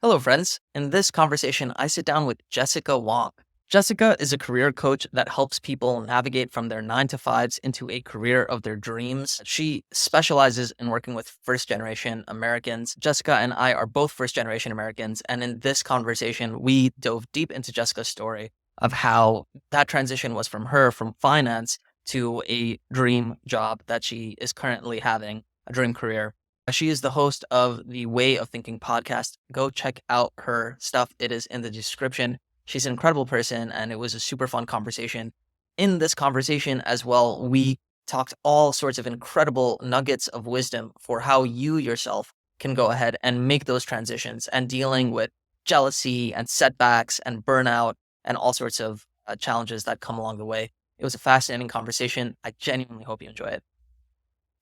Hello, friends. In this conversation, I sit down with Jessica Hwang. Jessica is a career coach that helps people navigate from their 9 to 5s into a career of their dreams. She specializes in working with first-generation Americans. Jessica and I are both first-generation Americans, and in this conversation, we dove deep into Jessica's story of how that transition was from her, from finance, to a dream job that she is currently having, a dream career. She is the host of the Way of Thinking podcast. Go check out her stuff. It is in the description. She's an incredible person, and it was a super fun conversation. In this conversation as well, we talked all sorts of incredible nuggets of wisdom for how you yourself can go ahead and make those transitions and dealing with jealousy and setbacks and burnout and all sorts of challenges that come along the way. It was a fascinating conversation. I genuinely hope you enjoy it.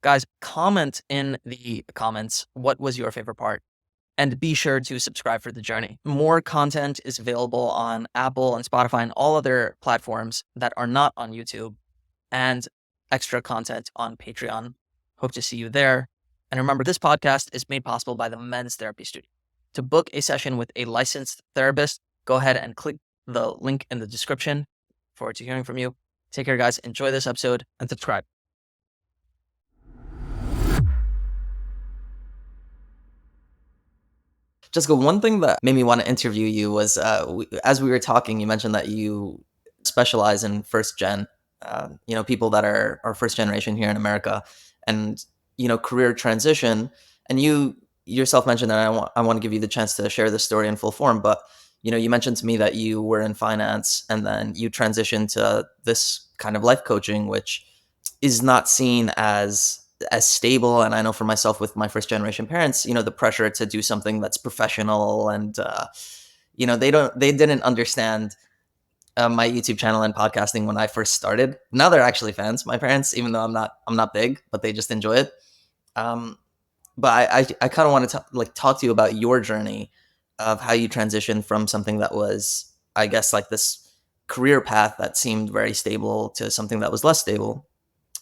Guys, comment in the comments what was your favorite part, and be sure to subscribe for the journey. More content is available on Apple and Spotify and all other platforms that are not on YouTube, and extra content on Patreon. Hope to see you there. And remember, this podcast is made possible by the Men's Therapy Studio. To book a session with a licensed therapist, go ahead and click the link in the description. Look forward to hearing from you. Take care, guys. Enjoy this episode and subscribe. Jessica, one thing that made me want to interview you was, as we were talking, you mentioned that you specialize in first gen, people that are first generation here in America, and career transition. And you yourself mentioned that I want to give you the chance to share this story in full form. But you mentioned to me that you were in finance and then you transitioned to this kind of life coaching, which is not seen as stable. And I know for myself with my first generation parents, the pressure to do something that's professional, and they didn't understand my YouTube channel and podcasting when I first started. Now they're actually fans, my parents, even though I'm not big, but they just enjoy it. But I kind of want to talk to you about your journey of how you transitioned from something that was, I guess, like this career path that seemed very stable to something that was less stable,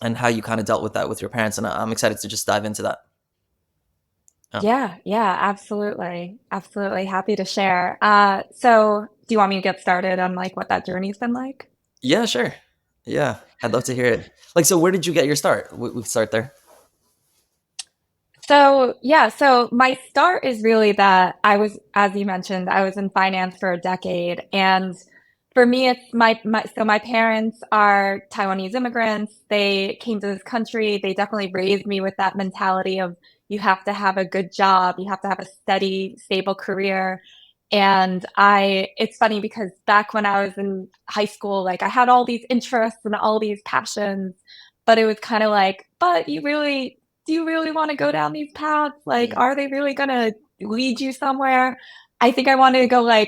and how you kind of dealt with that with your parents. And I'm excited to just dive into that. Yeah, absolutely. Absolutely. Happy to share. So do you want me to get started on what that journey's been like? Yeah, sure. Yeah, I'd love to hear it. So where did you get your start? We can start there. So my start is really that as you mentioned, I was in finance for a decade. And for me, it's my parents are Taiwanese immigrants. They came to this country. They definitely raised me with that mentality of you have to have a good job, you have to have a steady, stable career. And it's funny because back when I was in high school, I had all these interests and all these passions, but it was kind of but do you really want to go down these paths? Are they really going to lead you somewhere? I think I wanted to go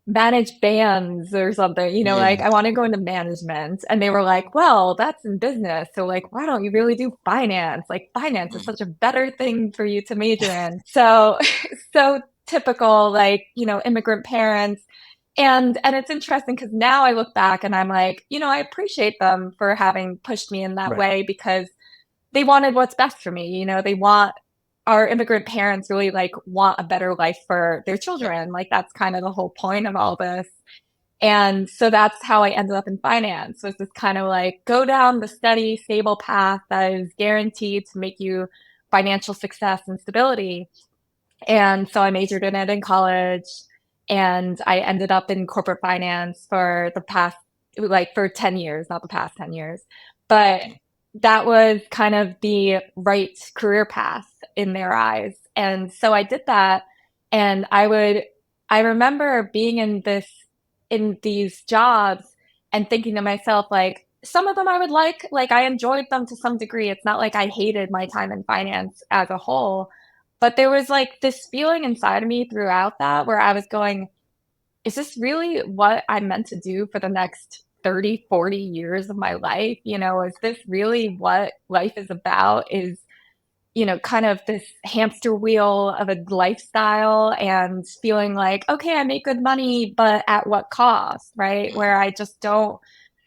manage bands or something, Yeah. I want to go into management. And they were like, well, that's in business. So why don't you really do finance? Finance is Mm. such a better thing for you to major in. So, so typical, immigrant parents. And it's interesting because now I look back and I'm like, I appreciate them for having pushed me in that Right. way because they wanted what's best for me. They want our immigrant parents really want a better life for their Yep. children. That's kind of the whole point of all this. And so that's how I ended up in finance, was this kind of go down the steady, stable path that is guaranteed to make you financial success and stability. And so I majored in it in college, and I ended up in corporate finance for the past, for 10 years, not the past 10 years. But that was kind of the right career path in their eyes. And so I did that. And I remember being in these jobs and thinking to myself, some of them I would I enjoyed them to some degree. It's not like I hated my time in finance as a whole, but there was this feeling inside of me throughout that where I was going, is this really what I'm meant to do for the next 30, 40 years of my life? Is this really what life is about? Is, kind of this hamster wheel of a lifestyle and feeling okay, I make good money, but at what cost, right? Where I just don't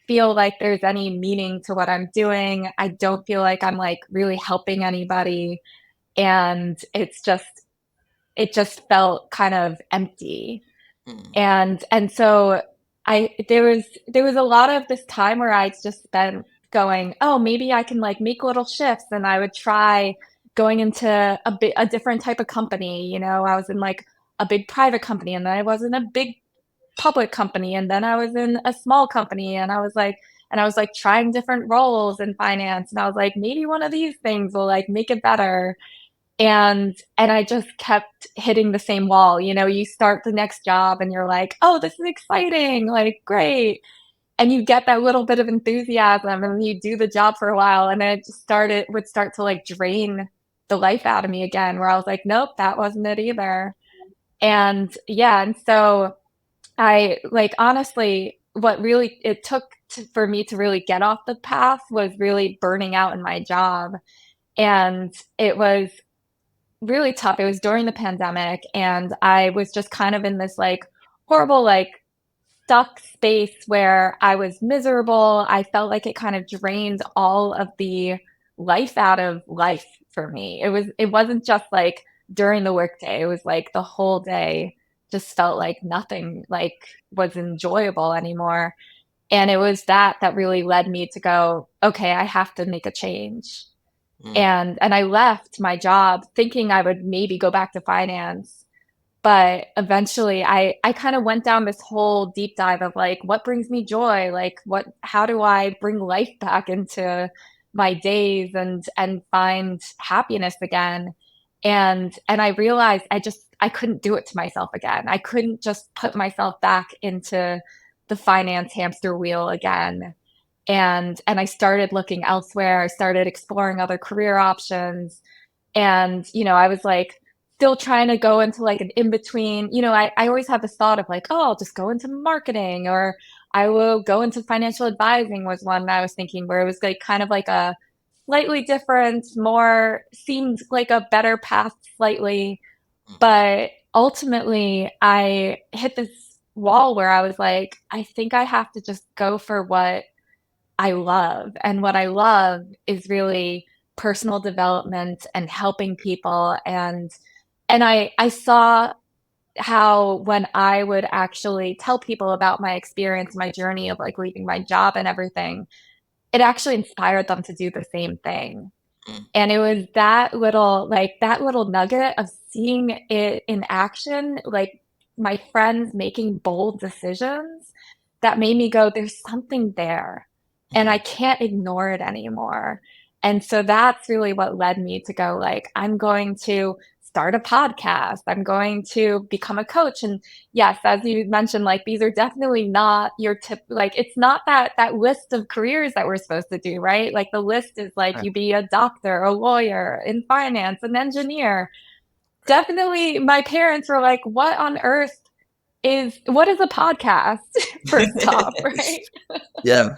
feel like there's any meaning to what I'm doing. I don't feel like I'm really helping anybody. And it's just it just felt kind of empty. Mm. And so there was a lot of this time where I just spent going, oh, maybe I can like make little shifts, and I would try going into a different type of company. I was in like a big private company, and then I was in a big public company, and then I was in a small company, and I was like trying different roles in finance, and I was like, maybe one of these things will like make it better. And I just kept hitting the same wall. You start the next job and you're like, "Oh, this is exciting, like, great." And you get that little bit of enthusiasm and you do the job for a while, and then it just would start to like drain the life out of me again, where I was like, "Nope, that wasn't it either." And yeah, and so I like honestly, what really it took for me to really get off the path was really burning out in my job. And it was really tough. It was during the pandemic, and I was just kind of in this like horrible, like stuck space where I was miserable. I felt like it kind of drained all of the life out of life for me. It wasn't just like during the workday. It was like the whole day just felt like nothing like was enjoyable anymore. And it was that really led me to go, okay, I have to make a change. Mm. And I left my job thinking I would maybe go back to finance. But eventually I kind of went down this whole deep dive of like, what brings me joy? Like how do I bring life back into my days and find happiness again? And I realized I couldn't do it to myself again. I couldn't just put myself back into the finance hamster wheel again. And I started looking elsewhere. I started exploring other career options. And, I was like still trying to go into like an in between. I always have this thought of like, oh, I'll just go into marketing, or I will go into financial advising was one that I was thinking, where it was like kind of like a slightly different, more seemed like a better path slightly. Mm. But ultimately, I hit this wall where I was like, I think I have to just go for what I love. And what I love is really personal development and helping people. And I saw how when I would actually tell people about my experience, my journey of like leaving my job and everything, it actually inspired them to do the same thing. Mm. And it was that little nugget of seeing it in action, like my friends making bold decisions, that made me go, there's something there and I Mm. can't ignore it anymore. And so that's really what led me to go like, I'm going to start a podcast. I'm going to become a coach. And yes, as you mentioned, like these are definitely not your tip. Like it's not that list of careers that we're supposed to do, right? Like the list is like Right. you be a doctor, a lawyer, in finance, an engineer. Right. Definitely, my parents were like, what is a podcast?" First off, right? Yeah.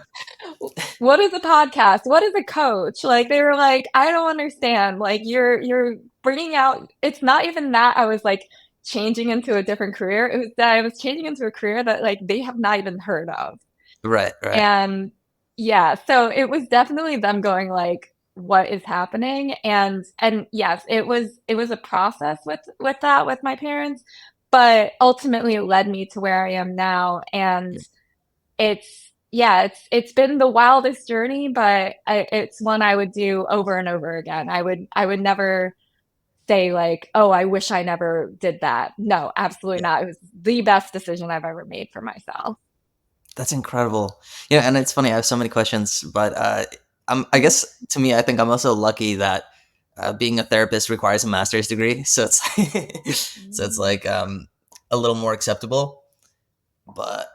What is a podcast? What is a coach? Like they were like, I don't understand. Like you're bringing out. It's not even that I was like changing into a different career. It was that I was changing into a career that like they have not even heard of. Right. Right. And yeah, so it was definitely them going like, what is happening? And yes, it was a process with that with my parents, but ultimately it led me to where I am now. And it's been the wildest journey, but it's one I would do over and over again. I would never say like, oh, I wish I never did that. No, absolutely Yeah. not. It was the best decision I've ever made for myself. That's incredible. Yeah, and it's funny. I have so many questions, but I Mhm. guess to me, I think I'm also lucky that being a therapist requires a master's degree, so it's so it's Mm. like a little more acceptable. But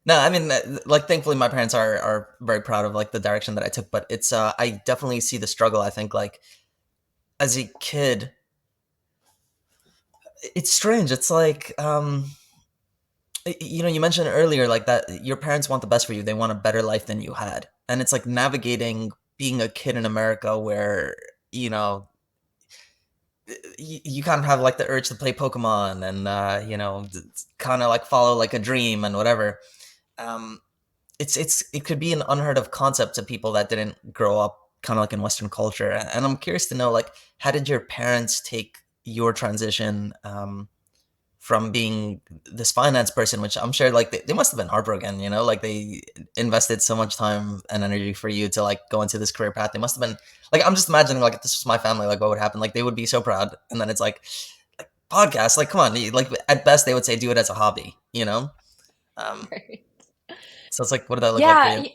no, I mean, like thankfully, my parents are very proud of like the direction that I took. But it's I definitely see the struggle. I think like as a kid, it's strange. It's like you mentioned earlier like that your parents want the best for you. They want a better life than you had, and it's like navigating being a kid in America where you know you kind of have like the urge to play Pokemon and kind of like follow like a dream and whatever. um it could be an unheard of concept to people that didn't grow up kind of like in Western culture. And I'm curious to know, like, how did your parents take your transition from being this finance person, which I'm sure like they must have been heartbroken, you know, like they invested so much time and energy for you to like go into this career path. They must have been like, I'm just imagining like if this was my family, like what would happen? Like they would be so proud. And then it's like podcast, like come on, like at best they would say do it as a hobby, you know? Um, Right. so it's like, what did that look like for Yeah, you?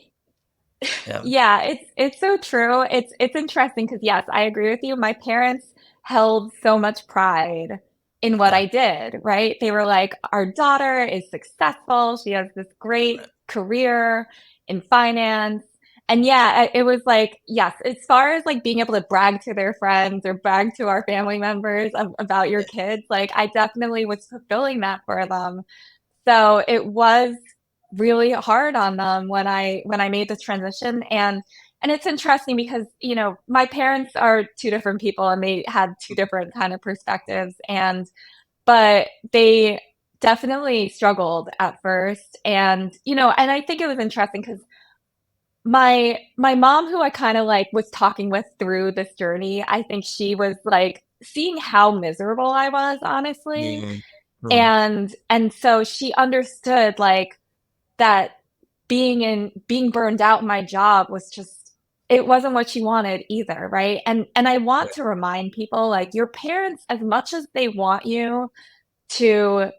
Yeah, yeah, it's so true. It's interesting because yes, I agree with you. My parents held so much pride in what yeah, I did, right? They were like, our daughter is successful. She has this great right, career in finance. And yeah, it was like, yes, as far as like being able to brag to their friends or brag to our family members about your yeah, kids, like I definitely was fulfilling that for them. So it was really hard on them when I made the transition. And it's interesting because, you know, my parents are two different people and they had two different kind of perspectives and but they definitely struggled at first. And, you know, and I think it was interesting because my mom, who I kind of like was talking with through this journey, I think she was like seeing how miserable I was, honestly. mm, mm, And so she understood like that being burned out in my job was just it wasn't what she wanted either, right? And I yeah, want to remind people like your parents, as much as they want you to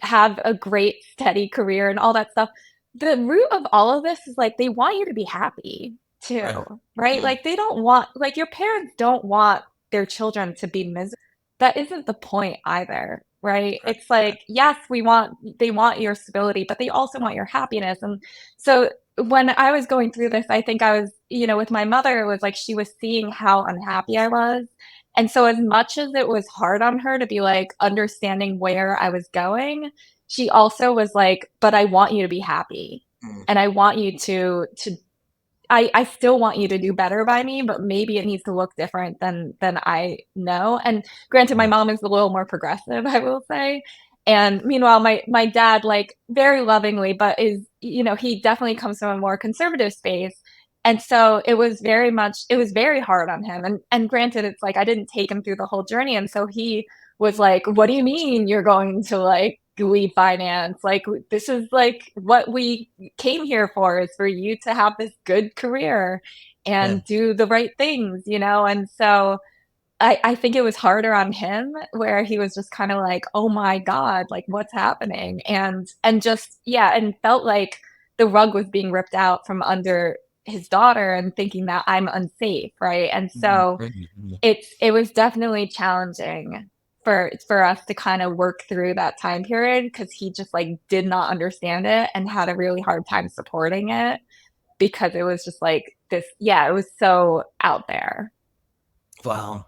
have a great steady career and all that stuff, the root of all of this is like they want you to be happy too, right, right? mm, Like they don't want like your parents don't want their children to be miserable. That isn't the point either, right? right, It's right, like yes, we want they want your stability, but they also want your happiness. And so when I was going through this, I think I was, you know, with my mother, it was like she was seeing how unhappy I was. And so as much as it was hard on her to be like understanding where I was going, she also was like, "But I want you to be happy, mm, and I want you to I still want you to do better by me, but maybe it needs to look different than I know." And granted, my mm, mom is a little more progressive, I will say. And meanwhile, my dad, like very lovingly, but is you know he definitely comes from a more conservative space. And so it was very hard on him. And granted, it's like I didn't take him through the whole journey, and so he was like, "What do you mean you're going to like leave finance? Like this is like what we came here for is for you to have this good career yeah, and do the right things, you know?" And so I think it was harder on him where he was just kind of like, oh my God, like what's happening? And just yeah, and felt like the rug was being ripped out from under his daughter and thinking that I'm unsafe, right? And mm, so mm, mm. it was definitely challenging for us to kind of work through that time period because he just like did not understand it and had a really hard time supporting it because it was just like this yeah, it was so out there. Wow.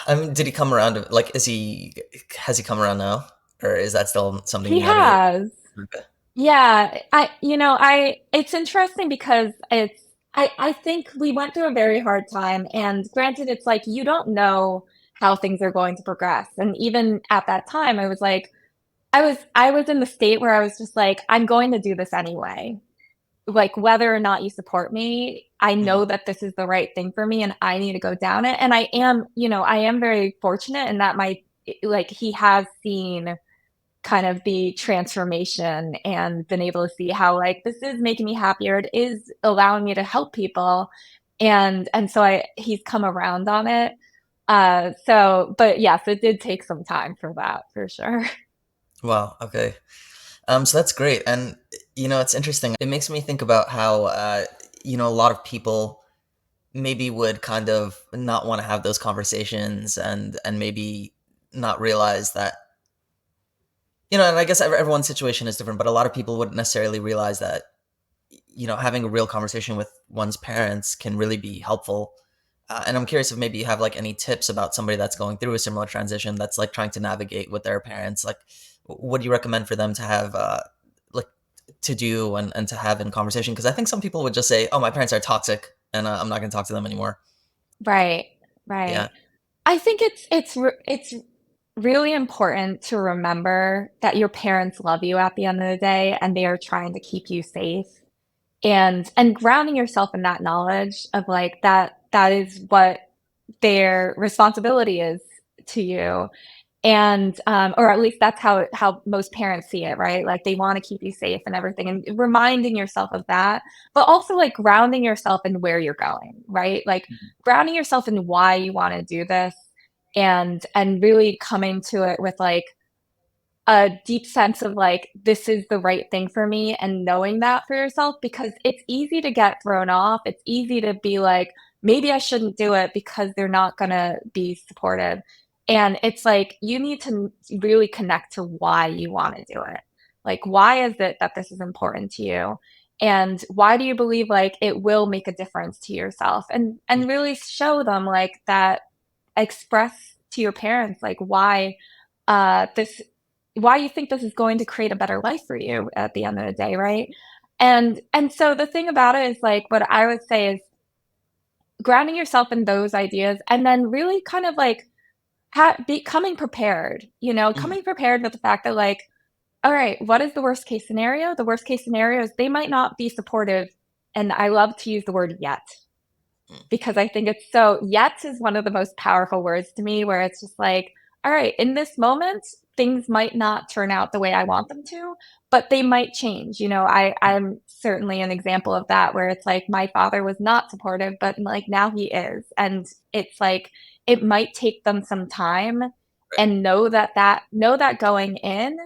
I mean, did he come around? Like, has he come around now, or is that still something He you navigate? has. Okay. Yeah, I you know, I it's interesting because I think we went through a very hard time and granted it's like you don't know how things are going to progress. And even at that time I was like I was in the state where I was just like I'm going to do this anyway. Like whether or not you support me, I Mm, know that this is the right thing for me and I need to go down it. And I am, you know, I am very fortunate in that my like he has seen kind of the transformation and been able to see how like this is making me happier. It is allowing me to help people. And so I he's come around on it. So but yes, it did take some time for that for sure. wow. Okay. So that's great, and you know, it's interesting. It makes me think about how you know, a lot of people maybe would kind of not want to have those conversations, and maybe not realize that, you know, and I guess everyone's situation is different, but a lot of people wouldn't necessarily realize that, you know, having a real conversation with one's parents can really be helpful. And I'm curious if maybe you have like any tips about somebody that's going through a similar transition that's like trying to navigate with their parents. Like, what do you recommend for them to have, like, to do and to have in conversation? Because I think some people would just say, "Oh, my parents are toxic, and I'm not going to talk to them anymore." Right, Yeah, right. I think it's really important to remember that your parents love you at the end of the day and they are trying to keep you safe. And grounding yourself in that knowledge of like that is what their responsibility is to you. And or at least that's how most parents see it, right? Like they want to keep you safe and everything, and reminding yourself of that, but also like grounding yourself in where you're going, right? Like grounding yourself in why you want to do this, and really coming to it with like a deep sense of like this is the right thing for me, and knowing that for yourself, because it's easy to get thrown off. It's easy to be like, maybe I shouldn't do it because they're not going to be supportive. And it's like you need to really connect to why you want to do it. Like why is it that this is important to you? And why do you believe like it will make a difference to yourself? And really show them like that, express to your parents like this why you think this is going to create a better life for you at the end of the day, right? And so the thing about it is like what I would say is grounding yourself in those ideas, and then really kind of like becoming prepared, Mhm. coming prepared with the fact that like, all right, what is the worst case scenario? The worst case scenario is they might not be supportive, and I love to use the word yet, Mm. because I think it's so, yet is one of the most powerful words to me, where it's just like, all right, in this moment, things might not turn out the way I want them to, but they might change. I'm certainly an example of that, where it's like my father was not supportive, but like now he is. And it's like, it might take them some time, Right. and know that going in,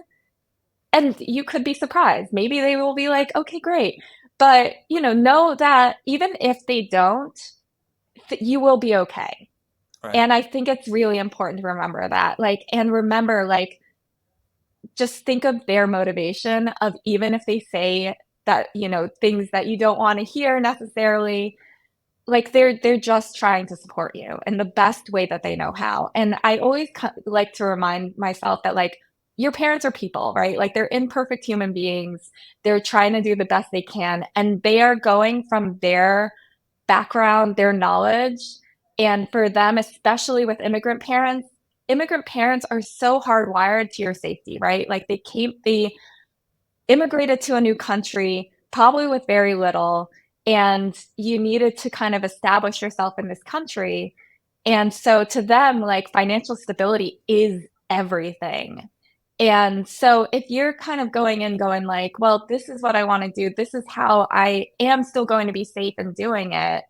and you could be surprised. Maybe they will be like, okay, great. But, know that even if they don't, you will be okay. Right. And I think it's really important to remember that. Like, and remember, like, just think of their motivation of, even if they say that, things that you don't want to hear necessarily, like they're just trying to support you in the best way that they know how. And I always like to remind myself that like your parents are people, right? Like they're imperfect human beings. They're trying to do the best they can, and they are going from their background, their knowledge. And for them, especially with immigrant parents are so hardwired to your safety, right? Like they immigrated to a new country, probably with very little, and you needed to kind of establish yourself in this country. And so to them, like financial stability is everything. And so if you're kind of going in going like, well, this is what I want to do, this is how I am still going to be safe in doing it,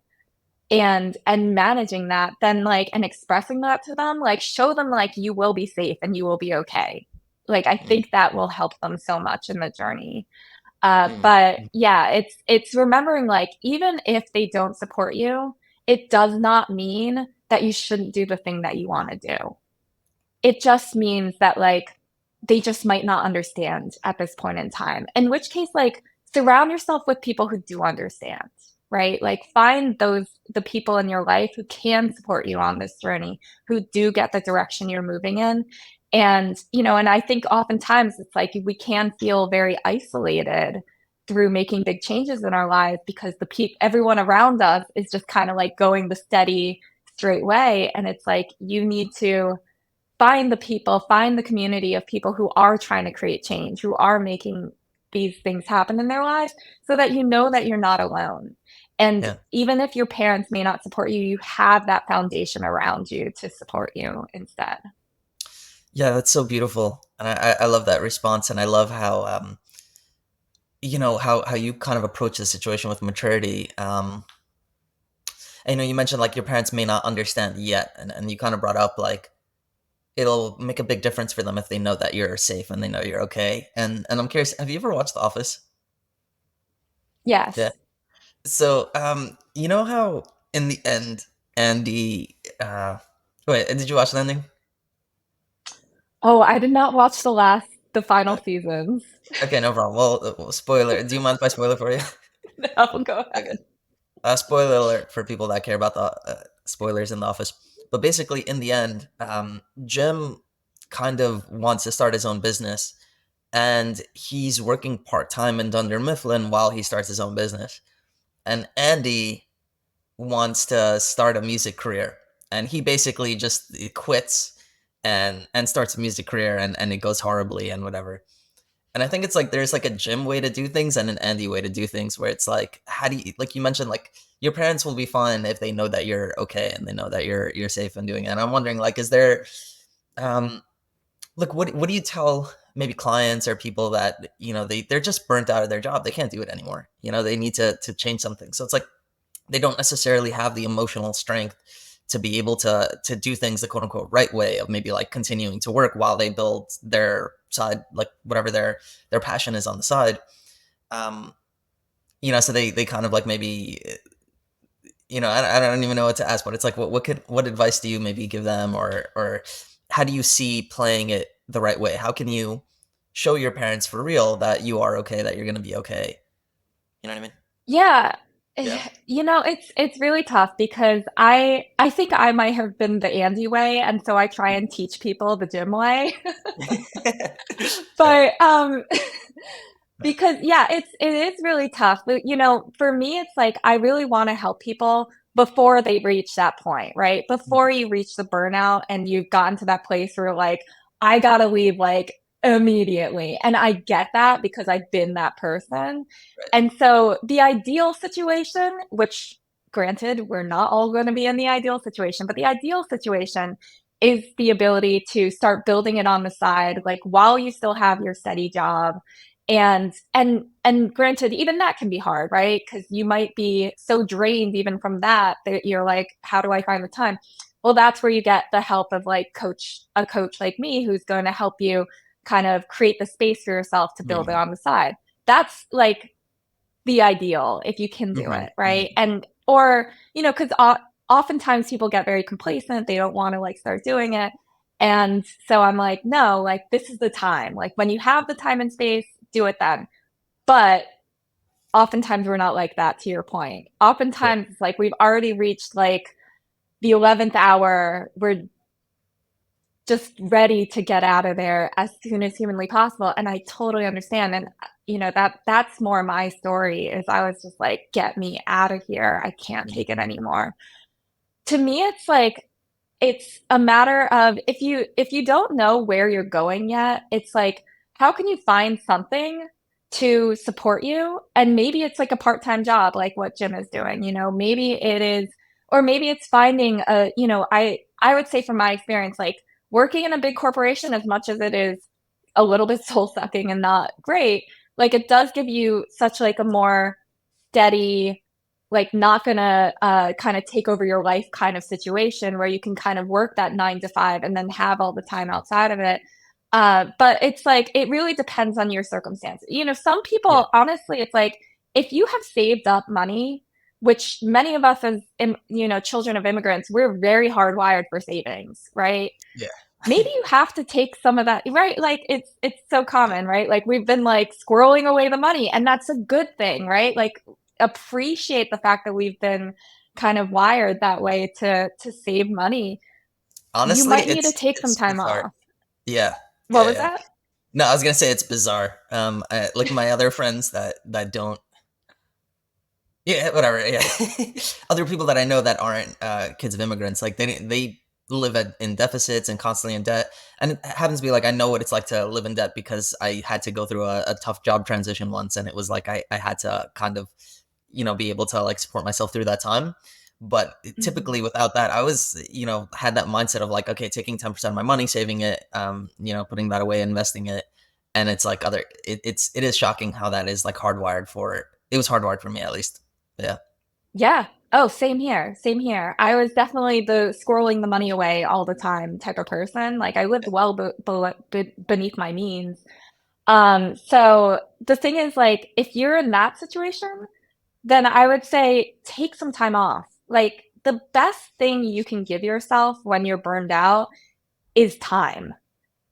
and managing that, then like, and expressing that to them, like show them like you will be safe and you will be okay. Like I Mm. think that will help them so much in the journey. Mm. But yeah, it's remembering like even if they don't support you, it does not mean that you shouldn't do the thing that you want to do. It just means that like they just might not understand at this point in time. In which case, like surround yourself with people who do understand, right? Like find the people in your life who can support you on this journey, who do get the direction you're moving in. And I think oftentimes it's like we can feel very isolated through making big changes in our lives, because everyone around us is just kind of like going the steady straight way. And it's like you need to find the community of people who are trying to create change, who are making these things happen in their lives, so that you know that you're not alone. And Yeah. even if your parents may not support you, you have that foundation around you to support you instead. Yeah, that's so beautiful. And I love that response. And I love how, how you kind of approach the situation with maturity. And, you mentioned like your parents may not understand yet. And you kind of brought up like, it'll make a big difference for them if they know that you're safe and they know you're okay. And I'm curious, have you ever watched The Office? Yeah. Yes. So, you know how in the end, Andy, wait, did you watch the ending? Oh, I did not watch the final seasons. Okay, no problem. Well, spoiler. Do you mind if I spoil it for you? No, go Okay. ahead. Spoiler alert for people that care about the spoilers in The Office. But basically, in the end, Jim kind of wants to start his own business, and he's working part time in Dunder Mifflin while he starts his own business. And Andy wants to start a music career, and he basically just quits and starts a music career, and it goes horribly and whatever. And I think it's like there's like a Jim way to do things and an Andy way to do things, where it's like, how do you, like you mentioned, like your parents will be fine if they know that you're okay and they know that you're safe in doing it. And I'm wondering, like, is there um like what do you tell maybe clients or people that, they're just burnt out of their job, they can't do it anymore, they need to change something. So it's like they don't necessarily have the emotional strength to be able to do things the quote unquote right way of maybe like continuing to work while they build their side, like whatever their passion is on the side. um so they kind of like maybe, I don't even know what to ask, but it's like what advice do you maybe give them, or how do you see playing it the right way? How can you show your parents for real that you are okay, that you're going to be okay? You know what I mean? Yeah. Yeah. It's really tough because I think I might have been the Andy way, and so I try and teach people the Jim way. Fair. But because yeah, it is really tough. But for me, it's like I really want to help people before they reach that point, right? Before you reach the burnout and you've gotten to that place where like I gotta leave like immediately. And I get that because I've been that person. Right. And so the ideal situation, which granted, we're not all going to be in the ideal situation, but the ideal situation is the ability to start building it on the side, like while you still have your steady job. And granted, even that can be hard, right? Because you might be so drained even from that that you're like, how do I find the time? Well, that's where you get the help of like a coach like me who's going to help you kind of create the space for yourself to build it Mhm. on the side. That's like the ideal if you can do Mhm. it, right? Mhm. And or because oftentimes people get very complacent, they don't want to like start doing it. And so I'm like, no, like this is the time. Like when you have the time and space, do it then. But oftentimes we're not like that, to your point. Right. Oftentimes it's like we've already reached like the 11th hour. We're just ready to get out of there as soon as humanly possible. And I totally understand. And that's more my story is I was just like, get me out of here. I can't take it Mhm. anymore. To me, it's like it's a matter of if you don't know where you're going yet, it's like, how can you find something to support you? And maybe it's like a part-time job, like what Jim is doing, maybe it is, or maybe it's finding I would say from my experience, like working in a big corporation, as much as it is a little bit soul-sucking and not great, like it does give you such like a more steady, like not gonna kind of take over your life kind of situation where you can kind of work that 9 to 5 and then have all the time outside of it. But it's like it really depends on your circumstances. Some Yeah. people, honestly, it's like if you have saved up money, which many of us as children of immigrants, we're very hardwired for savings, right? Yeah. Maybe you have to take some of that, right? Like it's so Yeah. common, right? Like we've been like squirreling away the money, and that's a good thing, right? Like appreciate the fact that we've been kind of wired that way to save money. You Honestly, might need to it's take some it's time bizarre. off. Yeah. What Yeah. was Yeah. that? No, I was gonna say it's bizarre. Like my other friends that don't. Yeah, whatever. Yeah, other people that I know that aren't kids of immigrants, like they live in deficits and constantly in debt. And it happens to be like I know what it's like to live in debt because I had to go through a tough job transition once, and it was like I had to kind of be able to like support myself through that time. But Mhm. typically without that, I was had that mindset of like, okay, taking 10% of my money, saving it, putting that away, investing it. And it's like it is shocking how that is like hardwired for it was hardwired for me at least. Yeah. Yeah. Oh, same here. Same here. I was definitely the squirreling the money away all the time type of person. Like I lived well beneath my means. So the thing is, like, if you're in that situation, then I would say take some time off. Like the best thing you can give yourself when you're burned out is time.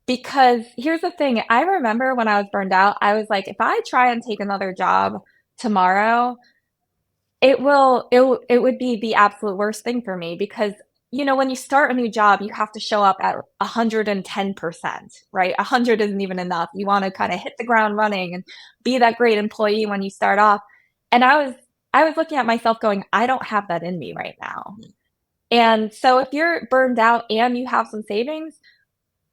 Because here's the thing, I remember when I was burned out, I was like, if I try and take another job tomorrow, it would be the absolute worst thing for me because when you start a new job, you have to show up at 110%, right? 100 isn't even enough. You want to kind of hit the ground running and be that great employee when you start off. And I was looking at myself going, I don't have that in me right now. And so if you're burned out and you have some savings,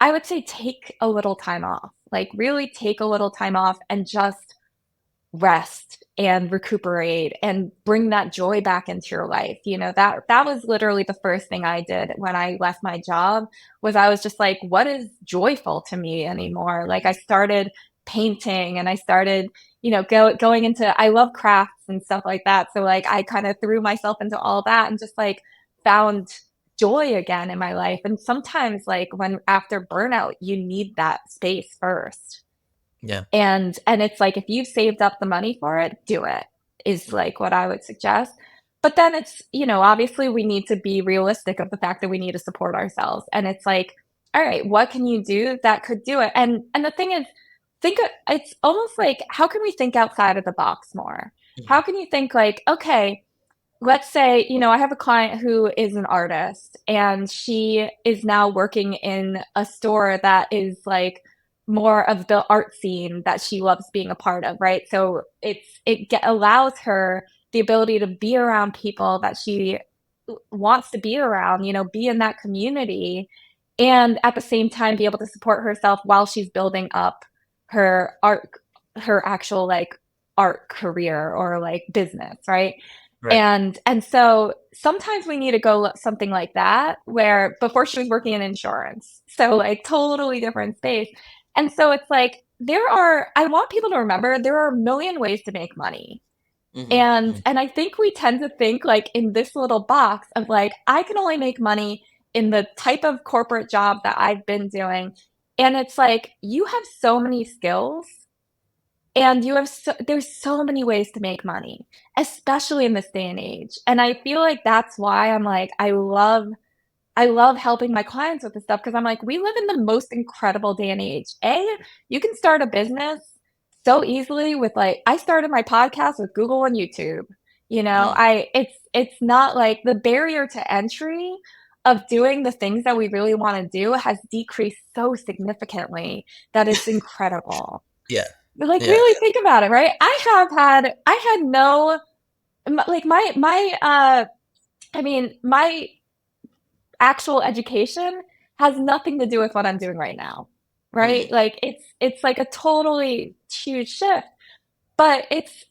I would say take a little time off, like really take a little time off and just rest and recuperate and bring that joy back into your life. That was literally the first thing I did when I left my job. Was I was just like, what is joyful to me anymore? Like I started painting and I started, going into, I love crafts and stuff like that. So like I kind of threw myself into all that and just like found joy again in my life. And sometimes like when after burnout, you need that space first. Yeah. And it's like if you've saved up the money for it, do it, is like what I would suggest. But then it's, obviously we need to be realistic of the fact that we need to support ourselves. And it's like, all right, what can you do that could do it? And the thing is, it's almost like how can we think outside of the box more? How Mhm. can you think like, okay, let's say, I have a client who is an artist and she is now working in a store that is like more of the art scene that she loves being a part of, right? So allows her the ability to be around people that she wants to be around, be in that community and at the same time be able to support herself while she's building up her art, her actual like art career or like business, right? Right. And so sometimes we need to go something like that, where before she was working in insurance. So like totally different space. And so it's like I want people to remember there are a million ways to make money. Hmm. And I think we tend to think like in this little box of like, I can only make money in the type of corporate job that I've been doing. And it's like you have so many skills and there's so many ways to make money, especially in this day and age. And I feel like that's why I'm like, I love helping my clients with this stuff because I'm like, we live in the most incredible day and age. You can start a business so easily with like, I started my podcast with Google and YouTube. It's not like the barrier to entry of doing the things that we really want to do has decreased so significantly that it's incredible. Yeah. But like Yeah. really think about it, right? I had no like my actual education has nothing to do with what I'm doing right now. Right? Hmm. Like it's like a totally huge shift, but it's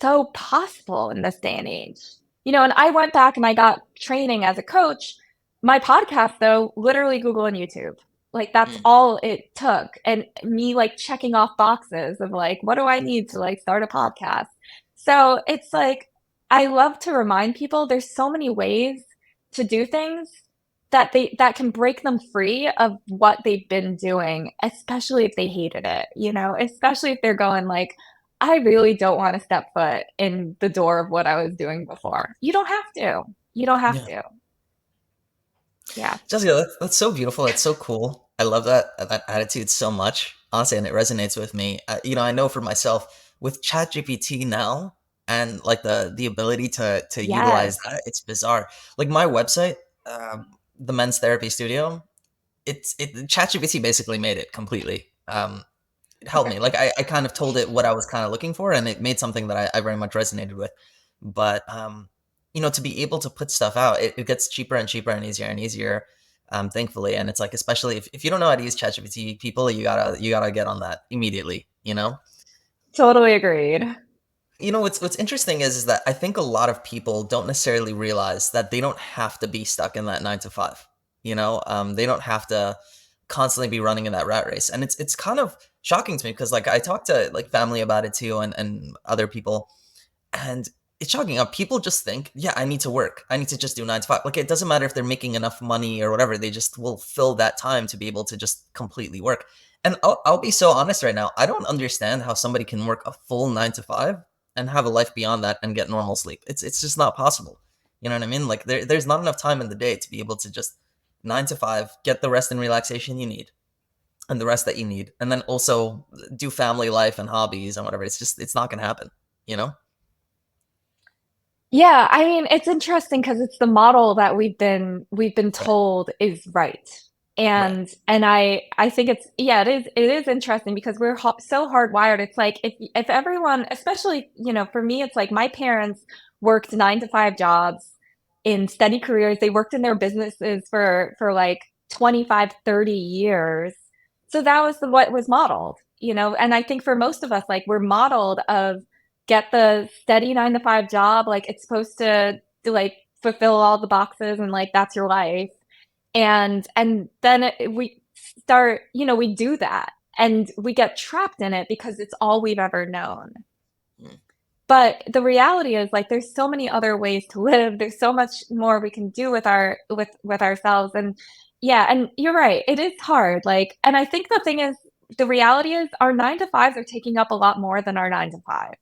so possible in this day and age. And I went back and I got training as a coach. My podcast, though, literally Google and YouTube. Like that's Hmm. all it took. And me like checking off boxes of like, what do I need to like start a podcast? So it's like, I love to remind people there's so many ways to do things that can break them free of what they've been doing, especially if they hated it, especially if they're going like, I really don't want to step foot in the door of what I was doing before. You don't have to. You don't have Yeah. to. Yeah. Jessica, that's so beautiful. That's so cool. I love that attitude so much, honestly, and it resonates with me. I know for myself with ChatGPT now, and like the ability to Yes. utilize that, it's bizarre. Like my website, the Men's Therapy Studio, ChatGPT basically made it completely. It helped me. Like I kind of told it what I was kind of looking for, and it made something that I very much resonated with. But to be able to put stuff out, it gets cheaper and cheaper and easier, thankfully. And it's like, especially if you don't know how to use ChatGPT, people, you gotta get on that immediately. Totally agreed. What's interesting is that I think a lot of people don't necessarily realize that they don't have to be stuck in that 9 to 5. They don't have to constantly be running in that rat race, and it's kind of shocking to me because like I talk to like family about it too, and other people, and it's shocking how people just think, yeah, I need to work, I need to just do 9 to 5. Like it doesn't matter if they're making enough money or whatever, they just will fill that time to be able to just completely work. And I'll be so honest right now, I don't understand how somebody can work a full 9 to 5 and have a life beyond that and get normal sleep. It's just not possible. You know what I mean? Like there's not enough time in the day to be able to just 9 to 5, get the rest and relaxation you need and the rest that you need, and then also do family life and hobbies and whatever. It's not gonna happen, you know? Yeah, I mean, it's interesting because it's the model that we've been Right. told is right. Right. And I think it is interesting because we're so hardwired. It's like if everyone, especially, for me, it's like my parents worked 9 to 5 jobs in steady careers. They worked in their businesses for like 25, 30 years. So that was what was modeled, and I think for most of us, like we're modeled of get the steady 9 to 5 job, like it's supposed to like fulfill all the boxes and like that's your life. And then we start, we do that and we get trapped in it because it's all we've ever known. Mm. But the reality is like there's so many other ways to live. There's so much more we can do with with ourselves. And yeah, and you're right. It is hard. Like, and I think the thing is, the reality is our 9 to 5s are taking up a lot more than our 9 to 5.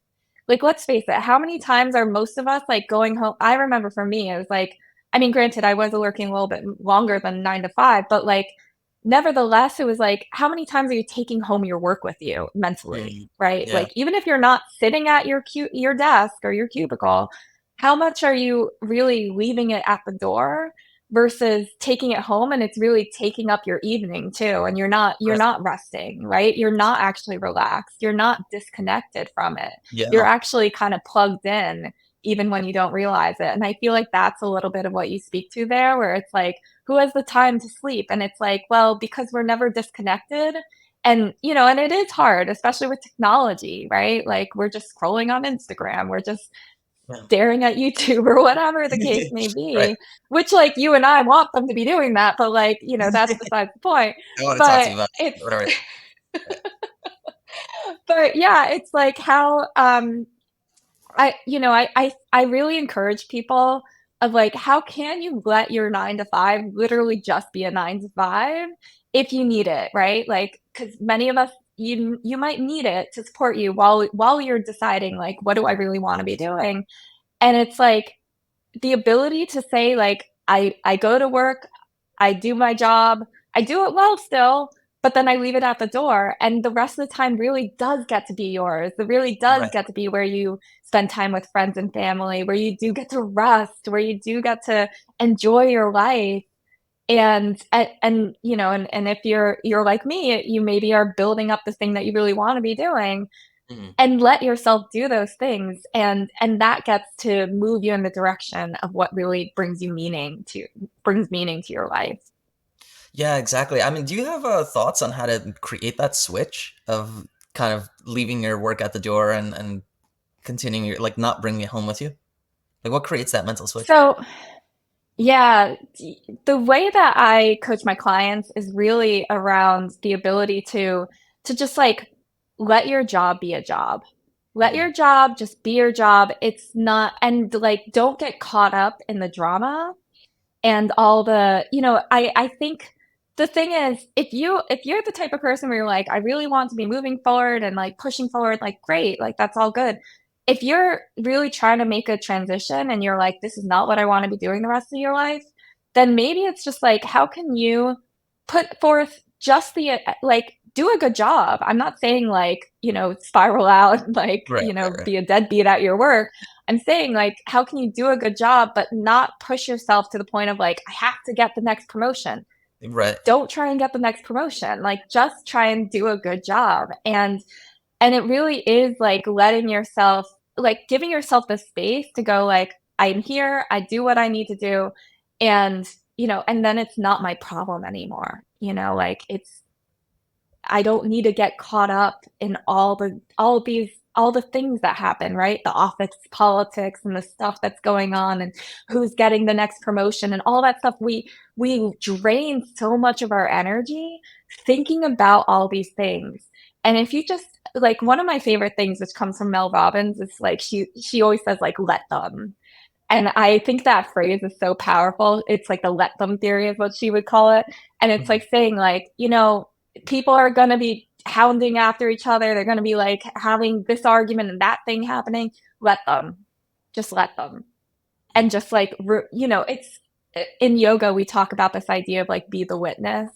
Like, let's face it, how many times are most of us like going home? I remember for me, it was like, I mean, granted, I was working a little bit longer than 9 to 5, but like, nevertheless, it was like, how many times are you taking home your work with you mentally, Mm. right? Yeah. Like, even if you're not sitting at your desk or your cubicle, how much are you really leaving it at the door versus taking it home, and it's really taking up your evening too, and you're Right. not resting, right? You're not actually relaxed. You're not disconnected from it. You're Yeah. actually kind of plugged in even when you don't realize it. And I feel like that's a little bit of what you speak to there, where it's like, who has the time to sleep? And it's like, well, because we're never disconnected. And, and it is hard, especially with technology, right? Like we're just scrolling on Instagram, we're just Yeah. staring at YouTube or whatever the case may Right. be, which like you and I want them to be doing that, but like, that's besides the point. I want to talk to But you about it's, whatever. but yeah, it's like how, I really encourage people of like, how can you let your 9 to 5 literally just be a 9 to 5 if you need it, right? Like, because many of us, you might need it to support you while you're deciding like, what do I really want to be doing? And it's like the ability to say like, I go to work, I do my job, I do it well still, but then I leave it at the door. And the rest of the time really does get to be yours. It really does Right. get to be where you spend time with friends and family, where you do get to rest, where you do get to enjoy your life. And if you're like me, you maybe are building up this thing that you really want to be doing, Mhm. and let yourself do those things, and that gets to move you in the direction of what really brings meaning to your life. Yeah, exactly. I mean, do you have thoughts on how to create that switch of kind of leaving your work at the door and continuing your, like, not bringing it home with you? Like, what creates that mental switch? So yeah, the way that I coach my clients is really around the ability to just like let your job be a job. Let Mm. your job just be your job. It's not, and like don't get caught up in the drama and all the, I think the thing is, if you're the type of person where you're like, I really want to be moving forward and like pushing forward, like great, like that's all good. If you're really trying to make a transition and you're like, this is not what I want to be doing the rest of your life, then maybe it's just like, how can you put forth just the like do a good job. I'm not saying like, spiral out, like, Right, right, right. be a deadbeat at your work. I'm saying like, how can you do a good job, but not push yourself to the point of like, I have to get the next promotion. Right. Don't try and get the next promotion. Like, just try and do a good job. And it really is like letting yourself, like giving yourself the space to go like, I'm here, I do what I need to do. And, and then it's not my problem anymore. Like I don't need to get caught up in all the things that happen, right? The office politics and the stuff that's going on and who's getting the next promotion and all that stuff. We drain so much of our energy thinking about all these things. And if you just like one of my favorite things, which comes from Mel Robbins, is like she always says like let them. And I think that phrase is so powerful. It's like the let them theory is what she would call it. And it's Mhm. like saying like, people are going to be hounding after each other. They're going to be like having this argument and that thing happening. Let them. Just let them. And just like, it's in yoga, we talk about this idea of like be the witness.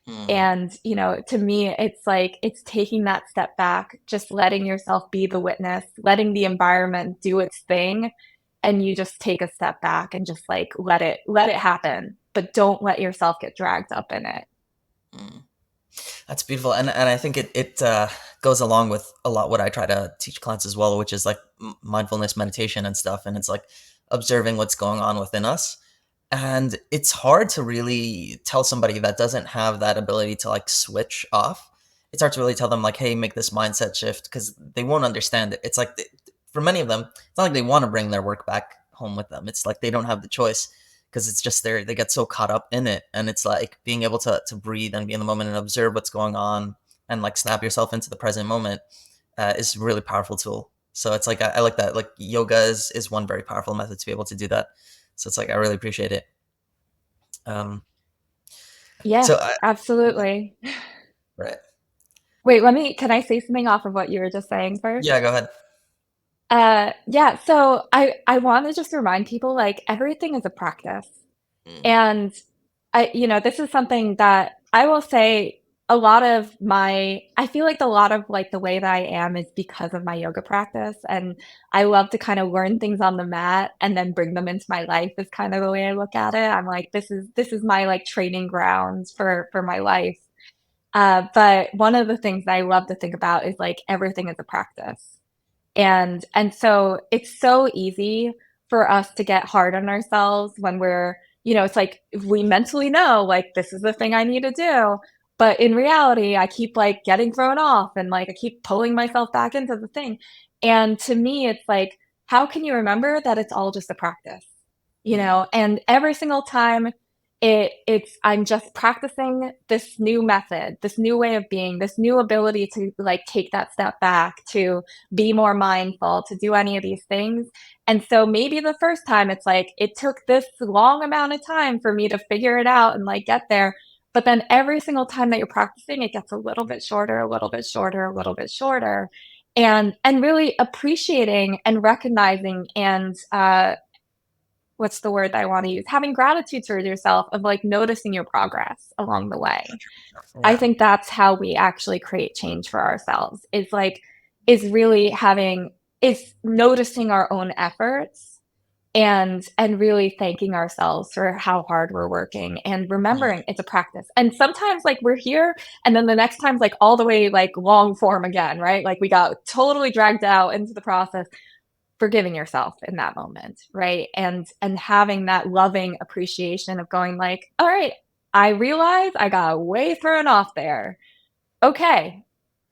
Mhm. And, to me, it's like it's taking that step back, just letting yourself be the witness, letting the environment do its thing. And you just take a step back and just like let it happen, but don't let yourself get dragged up in it. Mm. That's beautiful, and I think it goes along with a lot what I try to teach clients as well, which is like mindfulness meditation and stuff, and it's like observing what's going on within us, And it's hard to really tell somebody that doesn't have that ability to like switch off. It's hard to really tell them like, hey, make this mindset shift, because they won't understand it. It's like for many of them, it's not like they want to bring their work back home with them. It's like they don't have the choice, because it's just they get so caught up in it. And it's like being able to breathe and be in the moment and observe what's going on and like snap yourself into the present moment is a really powerful tool. So it's like I like that. Like yoga is one very powerful method to be able to do that. So it's like I really appreciate it. Um, Yeah, so I, absolutely. right, Wait, can I say something off of what you were just saying first? yeah, go ahead. Yeah, so I want to just remind people like everything is a practice. Mm, And this is something that I will say I feel like a lot of like the way that I am is because of my yoga practice. And I love to kind of learn things on the mat and then bring them into my life is kind of the way I look at it. I'm like, this is my like training grounds for my life. But one of the things that I love to think about is like everything is a practice. And so it's so easy for us to get hard on ourselves when it's like we mentally know like this is the thing I need to do, but in reality I keep like getting thrown off and like I keep pulling myself back into the thing. And to me it's like, how can you remember that it's all just a practice? mm, And every single time I'm just practicing this new method, this new way of being, this new ability to like take that step back, to be more mindful, to do any of these things. And so maybe the first time it's like it took this long amount of time for me to figure it out and like get there. But then every single time that you're practicing, it gets a little bit shorter, a little bit shorter, a little bit shorter. And really appreciating and recognizing and what's the word that I want to use? Having gratitude towards yourself of like noticing your progress along the way. I yeah, think that's how we actually create change for ourselves. Is really is noticing our own efforts and really thanking ourselves for how hard we're working and mm, remembering it's a practice. And sometimes like we're here and then the next time's like all the way like long form again, right? Like we got totally dragged out into the process. Forgiving yourself in that moment, right? And having that loving appreciation of going like, all right, I realize I got way thrown off there. Okay,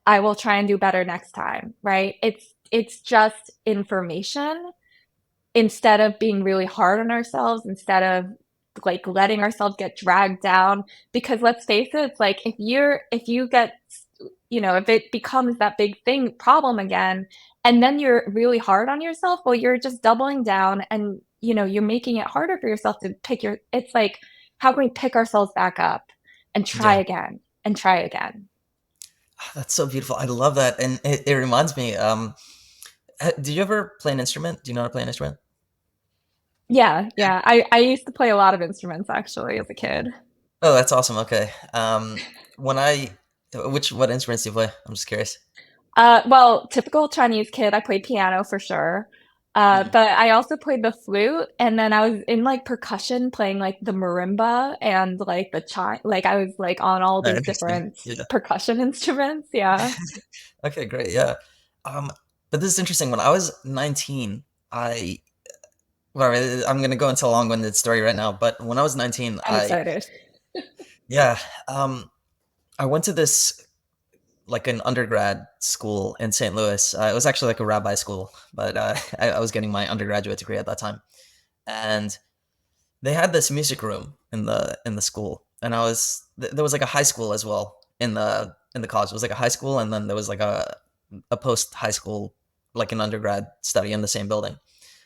I will try and do better next time, right? It's just information instead of being really hard on ourselves, instead of like letting ourselves get dragged down. Because let's face it, it's like if you get, if it becomes that big thing problem again, and then you're really hard on yourself, well, you're just doubling down and, you're making it harder for yourself to it's like, how can we pick ourselves back up and try yeah. again and try again? That's so beautiful. I love that, and it reminds me. Do you ever play an instrument? Do you know how to play an instrument? Yeah, yeah. I used to play a lot of instruments actually as a kid. Oh, that's awesome. Okay. When I, what instruments do you play? I'm just curious. Well, typical Chinese kid, I played piano for sure. Mm. But I also played the flute, and then I was in like percussion, playing like the marimba and like the like I was like on all these Interesting. different Yeah. percussion instruments. Yeah. Okay, great. Yeah. Um, but this is interesting. When I was 19, I, well, I'm gonna go into a long-winded story right now. But when I was 19, I'm excited. yeah, um, I went to this like an undergrad school in St. Louis. It was actually like a rabbi school, but I was getting my undergraduate degree at that time, and they had this music room in the school, and there was like a high school as well in the college. It was like a high school, and then there was like a post high school, like an undergrad study in the same building.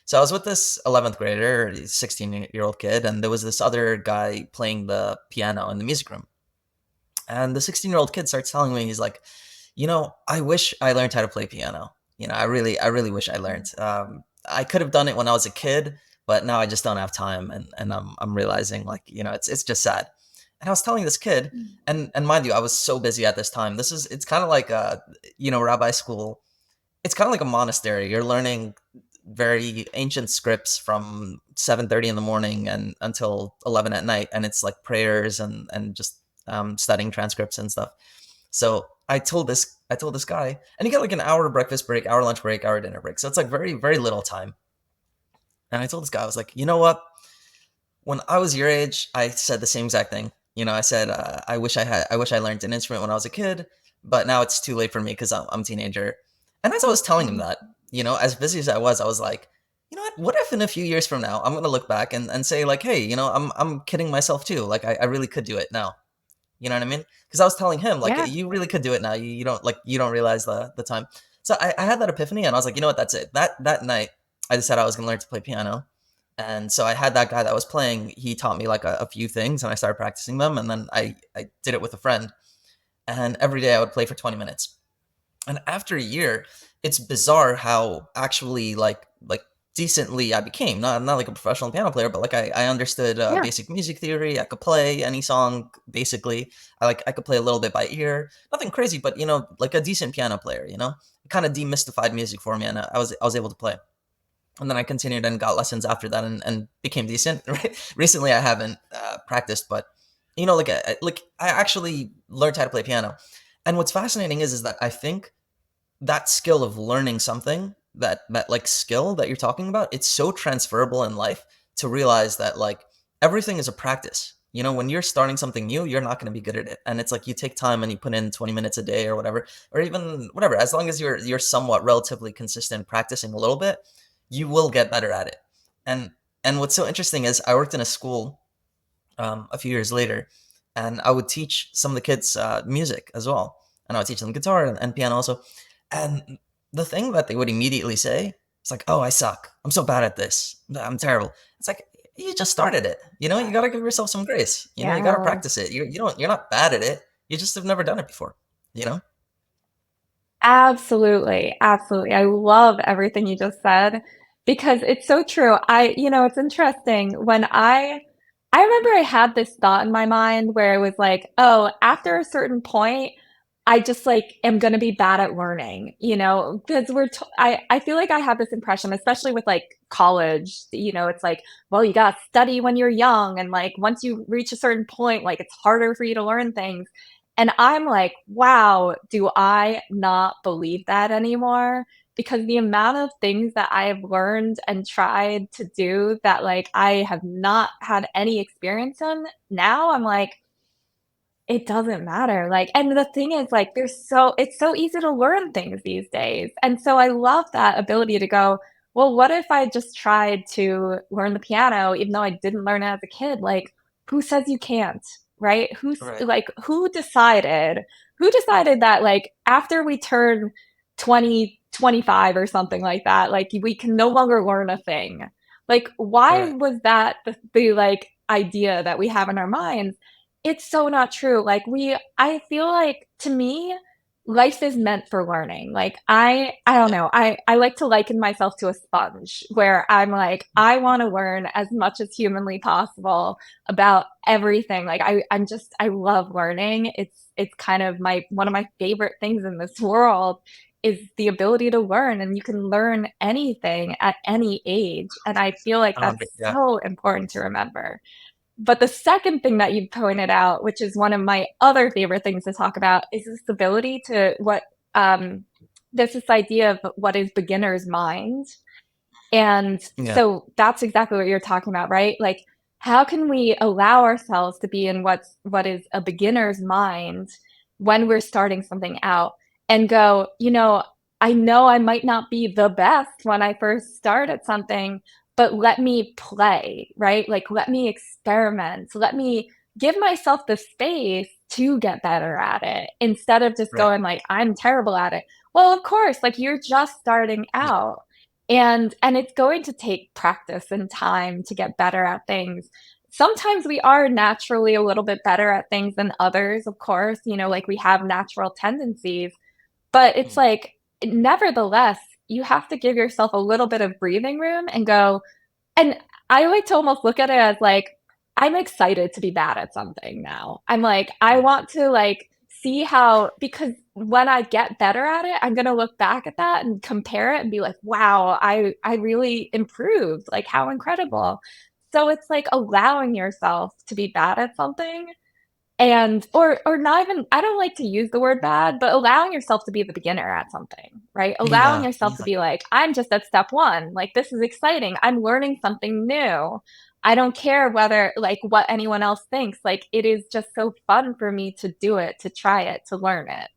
So I was with this 11th grader, 16-year-old kid, and there was this other guy playing the piano in the music room. And the 16-year-old kid starts telling me, he's like, I wish I learned how to play piano. I really wish I learned. I could have done it when I was a kid, but now I just don't have time. And I'm realizing like, it's just sad. And I was telling this kid, and mind you, I was so busy at this time. It's kind of like rabbi school. It's kind of like a monastery. You're learning very ancient scripts from 7:30 in the morning and until 11 at night, and it's like prayers and just studying transcripts and stuff. So I told this guy, and you get like an hour breakfast break, hour lunch break, hour dinner break. So it's like very very little time. And I told this guy, I was like, you know what? when I was your age, I said the same exact thing. I said I wish I learned an instrument when I was a kid, but now it's too late for me because I'm a teenager. And as I was telling him Mhm. that, as busy as I was like, you know what? What if in a few years from now I'm gonna look back and say like, hey, I'm kidding myself too. Like I really could do it now. You know what I mean? Because I was telling him like, Yeah. you really could do it now. You don't realize the time. So I had that epiphany, and I was like, you know what? That's it. That night, I decided I was gonna learn to play piano. And so I had that guy that was playing. He taught me like a few things, and I started practicing them. And then I did it with a friend, and every day I would play for 20 minutes. And after a year, it's bizarre how actually like decently I became. Not like a professional piano player, but like I understood Yeah. basic music theory. I could play any song basically. I could play a little bit by ear. Nothing crazy, but like a decent piano player. It kind of demystified music for me, and I was able to play. And then I continued and got lessons after that, and became decent. Right? Recently, I haven't practiced, but like I actually learned how to play piano. And what's fascinating is that I think that skill of learning something, that like skill that you're talking about, it's so transferable in life, to realize that like everything is a practice. When you're starting something new, you're not going to be good at it, and it's like you take time and you put in 20 minutes a day or whatever, or even whatever. As long as you're somewhat relatively consistent practicing a little bit, you will get better at it. And what's so interesting is I worked in a school a few years later, and I would teach some of the kids music as well, and I would teach them guitar and piano also. And the thing that they would immediately say is like, "Oh, I suck. I'm so bad at this. I'm terrible." It's like, you just started it. You got to give yourself some grace. You got to Yeah. practice it. You're not bad at it. You just have never done it before. You know? Absolutely. Absolutely. I love everything you just said because it's so true. It's interesting when I remember I had this thought in my mind where it was like, oh, after a certain point, I just like am going to be bad at learning, because I feel like I have this impression, especially with like college, it's like, well, you got to study when you're young. And like, once you reach a certain point, like it's harder for you to learn things. And I'm like, wow, do I not believe that anymore? Because the amount of things that I have learned and tried to do that like I have not had any experience in, now I'm like, it doesn't matter. Like, and the thing is, like, it's so easy to learn things these days. And so I love that ability to go, well, what if I just tried to learn the piano, even though I didn't learn it as a kid? Like, who says you can't, right? Right. Who decided that, like, after we turn 20, 25 or something like that, like, we can no longer learn a thing? Like, why Right. was that the like idea that we have in our minds? It's so not true. I feel like to me, life is meant for learning. Like I don't Yeah. know. I like to liken myself to a sponge where I'm like, I want to learn as much as humanly possible about everything. Like I love learning. It's kind of one of my favorite things in this world is the ability to learn, and you can learn anything at any age. And I feel like that's Yeah. so important to remember. But the second thing that you pointed out, which is one of my other favorite things to talk about, is this ability to there's this idea of what is beginner's mind. And Yeah. so that's exactly what you're talking about, right? Like, how can we allow ourselves to be in what is a beginner's mind when we're starting something out and go, I know I might not be the best when I first start at something, but let me play, right? Like, let me experiment. Let me give myself the space to get better at it instead of just Right. going like, I'm terrible at it. Well, of course, like you're just starting Yeah. out and it's going to take practice and time to get better at things. Sometimes we are naturally a little bit better at things than others, of course, like we have natural tendencies, but it's Mm. like, nevertheless, you have to give yourself a little bit of breathing room and go, and I like to almost look at it as like, I'm excited to be bad at something now. I'm like, I Mm. want to like see how, because when I get better at it, I'm gonna look back at that and compare it and be like, wow, I really improved. Like how incredible. So it's like allowing yourself to be bad at something and or not even, I don't like to use the word bad, but allowing yourself to be the beginner at something, right? Allowing Yeah. yourself to Yeah. be like, I'm just at step one, like this is exciting, I'm learning something new, I don't care whether like what anyone else thinks. Like it is just so fun for me to do it, to try it, to learn it.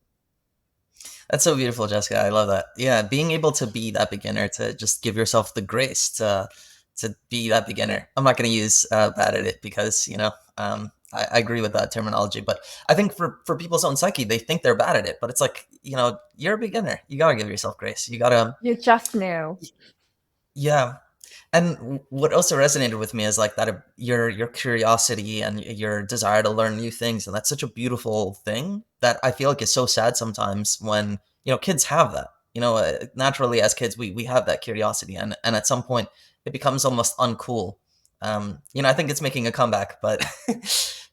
That's so beautiful, Jessica. I love that. Yeah, being able to be that beginner, to just give yourself the grace to be that beginner. I'm not going to use bad at it because I agree with that terminology. But I think for people's own psyche, they think they're bad at it. But it's like you're a beginner. You gotta give yourself grace. You gotta You just knew. yeah. And what also resonated with me is like that your curiosity and your desire to learn new things, and that's such a beautiful thing that I feel like is so sad sometimes when kids have that. Naturally as kids we have that curiosity, and at some point it becomes almost uncool. I think it's making a comeback, but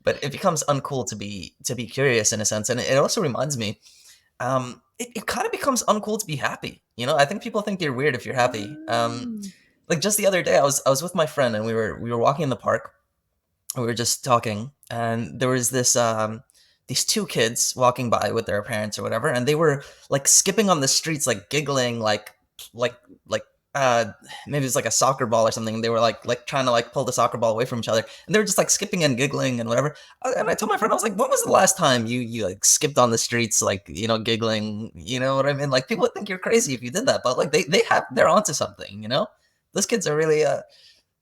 but it becomes uncool to be curious in a sense, and it also reminds me it kind of becomes uncool to be happy. I think people think you're weird if you're happy. Mm. Like just the other day, I was with my friend and we were walking in the park. And we were just talking, and there was these two kids walking by with their parents or whatever, and they were like skipping on the streets, like giggling, like like uh maybe it's like a soccer ball or something. They were like trying to like pull the soccer ball away from each other, and they were just like skipping and giggling and whatever. And I told my friend, I was like, when was the last time you like skipped on the streets, like giggling? You know what I mean? Like people would think you're crazy if you did that, but like they're onto something. Those kids are really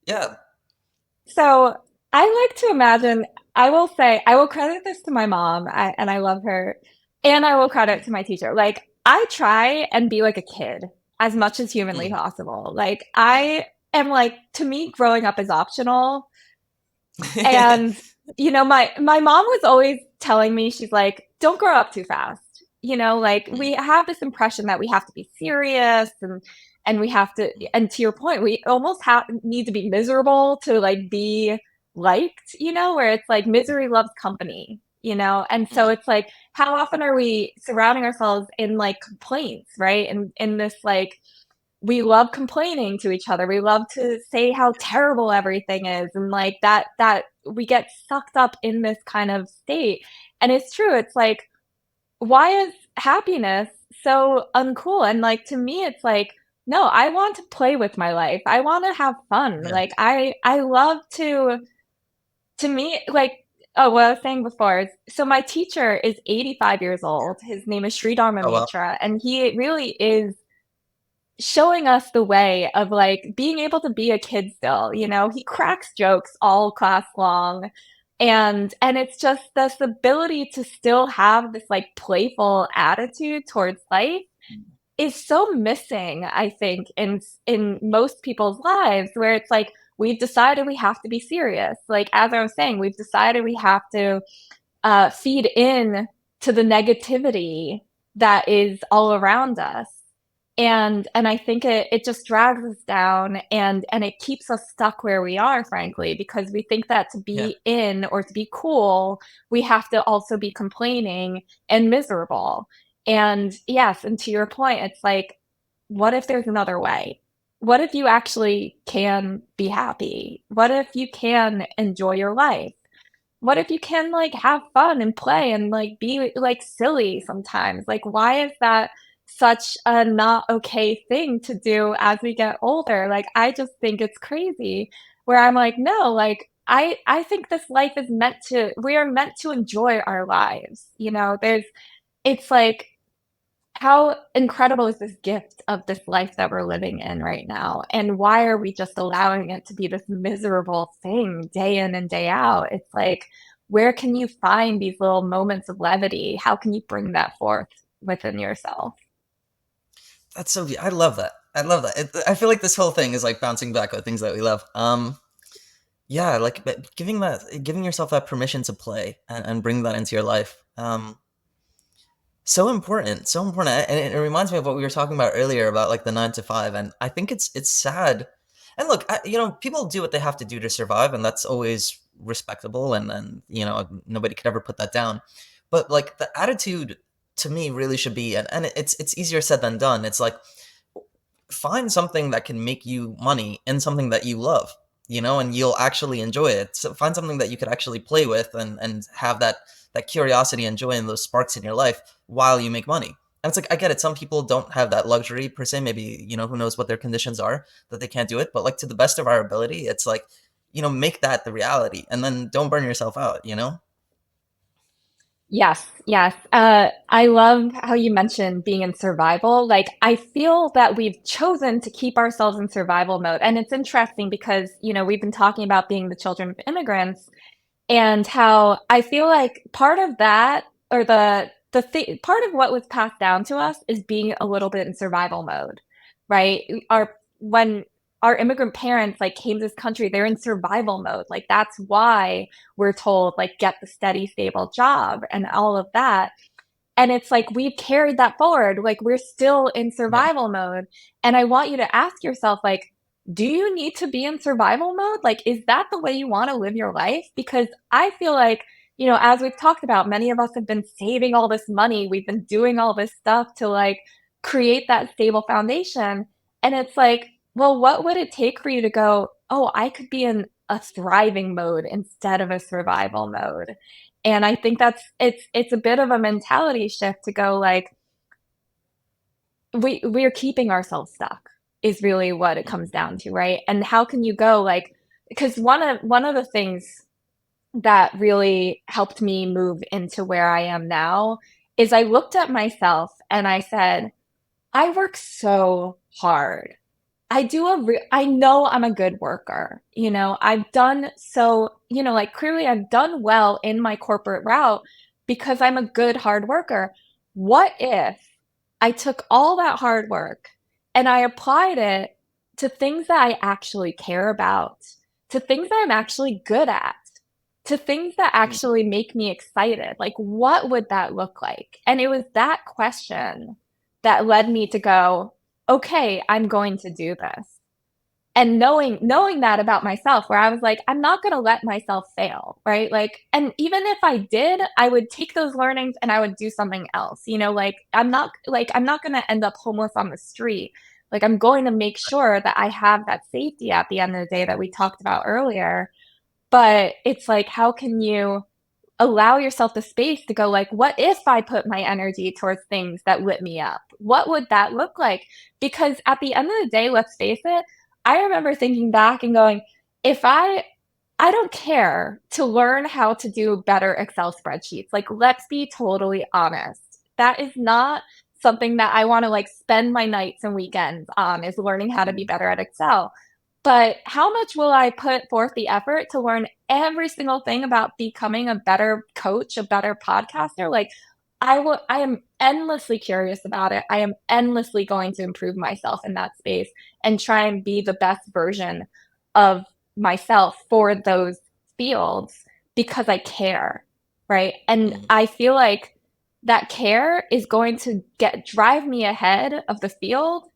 yeah. So I like to imagine, I will say, I will credit this to my mom, and I love her, and I will credit to my teacher. Like, I try and be like a kid as much as humanly Mm. possible. Like, I am like, to me, growing up is optional. And, my mom was always telling me, she's like, don't grow up too fast. Like we have this impression that we have to be serious and we have to, and to your point, we almost need to be miserable to like be liked, where it's like misery loves company, and so it's like, how often are we surrounding ourselves in like complaints, right? And in this like, we love complaining to each other. We love to say how terrible everything is, and like that we get sucked up in this kind of state. And it's true. It's like, why is happiness so uncool? And like to me, it's like, no, I want to play with my life. I want to have fun. Yeah. Like I love to me, like, oh, what I was saying before is, so my teacher is 85 years old. His name is Sri Dharma Oh well. Mitra, and he really is showing us the way of like being able to be a kid still. He cracks jokes all class long, and it's just this ability to still have this like playful attitude towards life is so missing, I think, in most people's lives, where it's like we've decided we have to be serious. Like as I was saying, we've decided we have to feed in to the negativity that is all around us. And I think it just drags us down, and it keeps us stuck where we are, frankly, because we think that to Yeah. be in or to be cool, we have to also be complaining and miserable. And yes, and to your point, it's like, what if there's another way? What if you actually can be happy? What if you can enjoy your life? What if you can like have fun and play and like be like silly sometimes? Like, why is that such a not okay thing to do as we get older? Like, I just think it's crazy where I'm like, no, like I think this life is we are meant to enjoy our lives. It's like, how incredible is this gift of this life that we're living in right now? And why are we just allowing it to be this miserable thing day in and day out? It's like, where can you find these little moments of levity? How can you bring that forth within yourself? That's so. I love that. I love that. I feel like this whole thing is like bouncing back with things that we love. Yeah, like but giving yourself that permission to play and bring that into your life. So important, so important. And it reminds me of what we were talking about earlier about like the 9 to 5. And I think it's sad. And look, people do what they have to do to survive, and that's always respectable. And nobody could ever put that down. But like the attitude to me really should be, and it's easier said than done. It's like find something that can make you money in something that you love, and you'll actually enjoy it. So find something that you could actually play with and have that curiosity and joy and those sparks in your life while you make money. And it's like, I get it. Some people don't have that luxury per se. Maybe, who knows what their conditions are that they can't do it. But like to the best of our ability, it's like, make that the reality, and then don't burn yourself out, Yes, yes. I love how you mentioned being in survival. Like, I feel that we've chosen to keep ourselves in survival mode. And it's interesting because, we've been talking about being the children of immigrants and how I feel like part of that or part of what was passed down to us is being a little bit in survival mode, right? When our immigrant parents like came to this country, they're in survival mode. Like that's why we're told like get the steady, stable job and all of that. And it's like we've carried that forward. Like we're still in Yeah. survival mode. And I want you to ask yourself, like, do you need to be in survival mode? Like, is that the way you want to live your life? Because I feel like, as we've talked about, many of us have been saving all this money. We've been doing all this stuff to like create that stable foundation. And it's like, well, what would it take for you to go, oh, I could be in a thriving mode instead of a survival mode? And I think it's a bit of a mentality shift to go like we're keeping ourselves stuck is really what it comes down to, right? And how can you go like because one of the things that really helped me move into where I am now is I looked at myself and I said, I work so hard. I know I'm a good worker. I've done so, like clearly I've done well in my corporate route because I'm a good hard worker. What if I took all that hard work and I applied it to things that I actually care about, to things that I'm actually good at, to things that Mm. actually make me excited? Like, what would that look like? And it was that question that led me to go, okay, I'm going to do this. And knowing that about myself, where I was like, I'm not going to let myself fail, right? Like, and even if I did, I would take those learnings and I would do something else. Like I'm not going to end up homeless on the street. Like I'm going to make sure that I have that safety at the end of the day that we talked about earlier. But it's like, how can you allow yourself the space to go like, what if I put my energy towards things that lit me up? What would that look like? Because at the end of the day, let's face it, I remember thinking back and going, if I don't care to learn how to do better Excel spreadsheets. Like, let's be totally honest. That is not something that I want to like spend my nights and weekends on is learning how to be better at Excel. But how much will I put forth the effort to learn every single thing about becoming a better coach, a better podcaster? Like I am endlessly curious about it. I am endlessly going to improve myself in that space and try and be the best version of myself for those fields because I care, right? And Mm. I feel like that care is going to drive me ahead of the field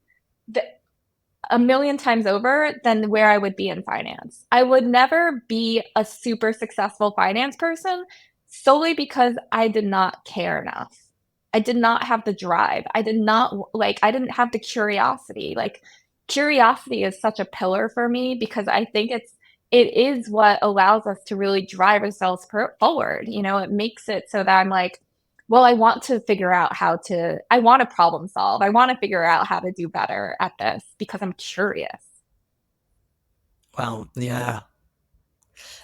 a million times over than where I would be in finance. I would never be a super successful finance person solely because I did not care enough. I did not have the drive. I didn't have the curiosity. Like curiosity is such a pillar for me because I think it is what allows us to really drive ourselves forward. It makes it so that I'm like, well, I want to figure out I want to problem solve. I want to figure out how to do better at this because I'm curious. Wow. Yeah.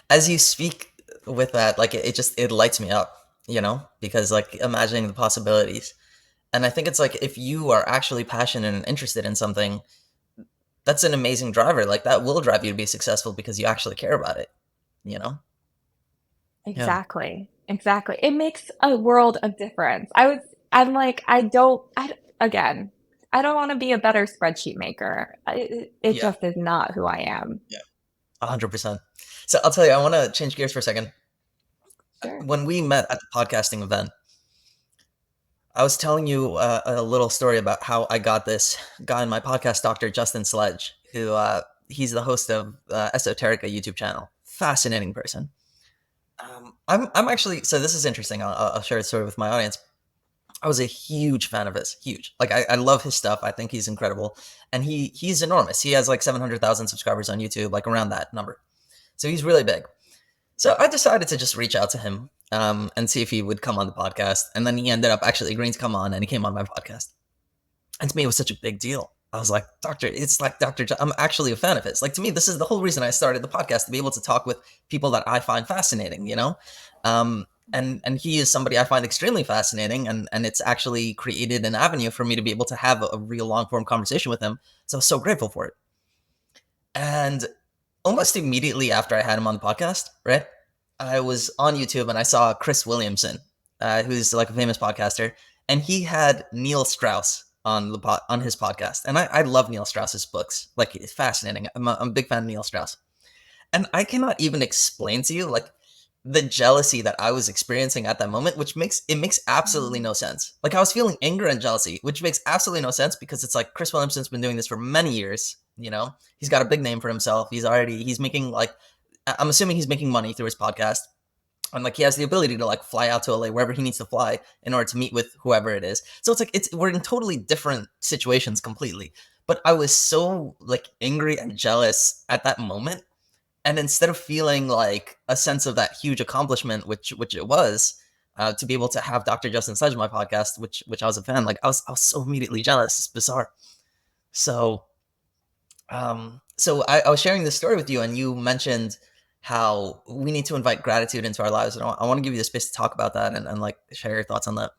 As you speak with that, like it lights me up, because like imagining the possibilities. And I think it's like if you are actually passionate and interested in something, that's an amazing driver. Like that will drive you to be successful because you actually care about it, you know? Yeah. Exactly. Exactly. It makes a world of difference. I'm like, again, I don't want to be a better spreadsheet maker. It Yeah. just is not who I am. Yeah. 100%. So I'll tell you, I want to change gears for a second. Sure. When we met at the podcasting event, I was telling you a little story about how I got this guy in my podcast, Dr. Justin Sledge, who he's the host of Esoterica YouTube channel. Fascinating person. I'm actually, so this is interesting. I'll share a story with my audience. I was a huge fan of his, huge. Like I love his stuff. I think he's incredible, and he's enormous. He has like 700,000 subscribers on YouTube, like around that number. So he's really big. So I decided to just reach out to him and see if he would come on the podcast. And then he ended up actually agreeing to come on, and he came on my podcast. And to me, it was such a big deal. I was like, Doctor, it's like I'm actually a fan of his. Like, to me, this is the whole reason I started the podcast, to be able to talk with people that I find fascinating, you know? And he is somebody I find extremely fascinating, and it's actually created an avenue for me to be able to have a real long form conversation with him. So I was so grateful for it. And almost immediately after I had him on the podcast, right, I was on YouTube and I saw Chris Williamson, who's like a famous podcaster, and he had Neil Strauss on on his podcast. And I love Neil Strauss's books. Like, it's fascinating. I'm a big fan of Neil Strauss. And I cannot even explain to you, like, the jealousy that I was experiencing at that moment, which makes absolutely no sense. Like, I was feeling anger and jealousy, which makes absolutely no sense, because it's like Chris Williamson's been doing this for many years. You know, he's got a big name for himself. He's making, like, I'm assuming he's making money through his podcast, and like he has the ability to like fly out to LA, wherever he needs to fly, in order to meet with whoever it is. So it's like we're in totally different situations completely. But I was so like angry and jealous at that moment, and instead of feeling like a sense of that huge accomplishment, which it was, to be able to have Dr. Justin Sledge on my podcast, which I was a fan, like I was so immediately jealous. It's bizarre. So I was sharing this story with you, and you mentioned how we need to invite gratitude into our lives, and I want to give you the space to talk about that, and like share your thoughts on that.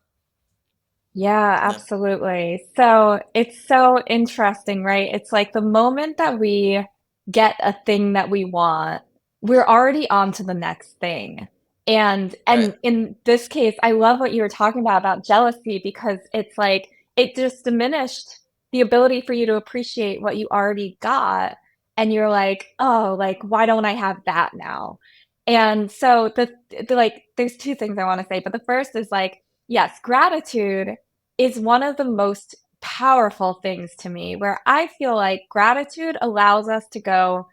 Yeah, Yeah. absolutely. So it's so interesting, right? It's like the moment that we get a thing that we want, we're already on to the next thing. Right. And in this case, I love what you were talking about jealousy, because it's like it just diminished the ability for you to appreciate what you already got. And you're like, oh, like, why don't I have that now? And so like, there's two things I want to say, but the first is like, yes, gratitude is one of the most powerful things to me, where I feel like gratitude allows us to go,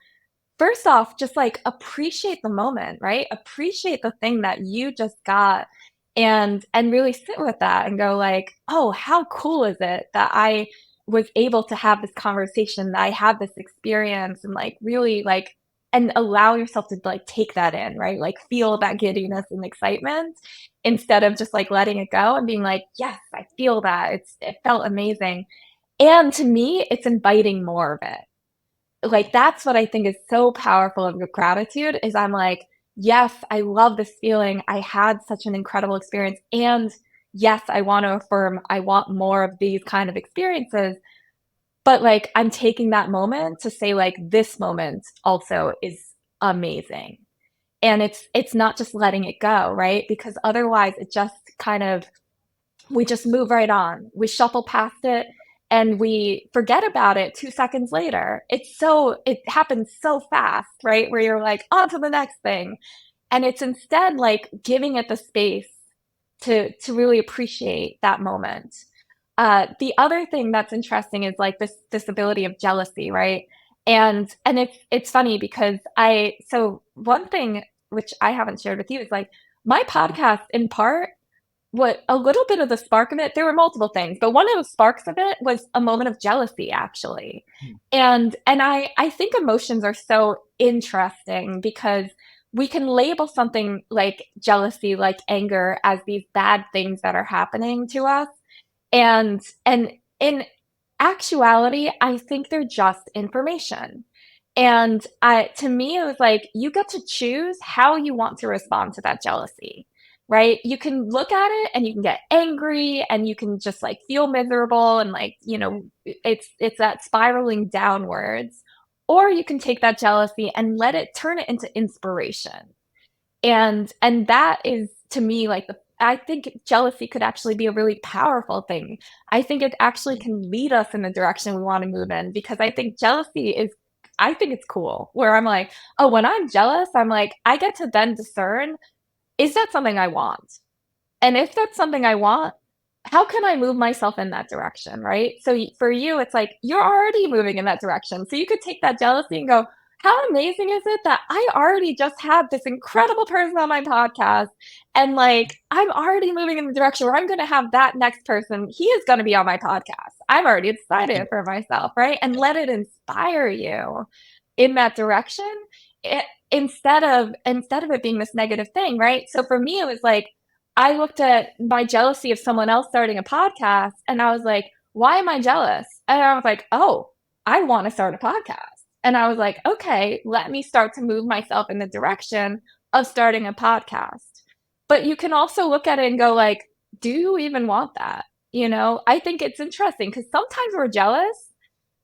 first off, just like appreciate the moment, right? Appreciate the thing that you just got, and really sit with that and go like, "Oh, how cool is it that I was able to have this conversation, that I had this experience," and like really like and allow yourself to like take that in, right? Like feel that giddiness and excitement instead of just like letting it go and being like, "Yes, I feel that. It felt amazing." And to me, it's inviting more of it. Like, that's what I think is so powerful of gratitude is I'm like, "Yes, I love this feeling. I had such an incredible experience, and yes, I want to affirm I want more of these kind of experiences." But, like, I'm taking that moment to say, like, "This moment also is amazing." And it's not just letting it go, right? Because otherwise it just kind of we just move right on. We shuffle past it and we forget about it 2 seconds later. It happens so fast, right? Where you're like, on to the next thing. And it's instead like giving it the space to really appreciate that moment. The other thing that's interesting is like this ability of jealousy, right? And it's funny because one thing which I haven't shared with you is like my podcast in part what a little bit of the spark of it, there were multiple things, but one of the sparks of it was a moment of jealousy, actually. Hmm. And I think emotions are so interesting because we can label something like jealousy, like anger, as these bad things that are happening to us. And in actuality, I think they're just information. And to me, it was like you get to choose how you want to respond to that jealousy, right? You can look at it and you can get angry and you can just like feel miserable and like, it's that spiraling downwards. Or you can take that jealousy and let it turn it into inspiration. And that is to me like the I think jealousy could actually be a really powerful thing. I think it actually can lead us in the direction we want to move in because I think it's cool where I'm like, oh, when I'm jealous, I'm like, I get to then discern, is that something I want? And if that's something I want, how can I move myself in that direction, right? So for you, it's like you're already moving in that direction. So you could take that jealousy and go, how amazing is it that I already just had this incredible person on my podcast and like I'm already moving in the direction where I'm going to have that next person. He is going to be on my podcast. I've already decided for myself, right? And let it inspire you in that direction. Instead of it being this negative thing, right? So for me, it was like I looked at my jealousy of someone else starting a podcast and I was like, why am I jealous? And I was like, oh, I want to start a podcast. And I was like, okay, let me start to move myself in the direction of starting a podcast. But you can also look at it and go like, do you even want that? You know, I think it's interesting because sometimes we're jealous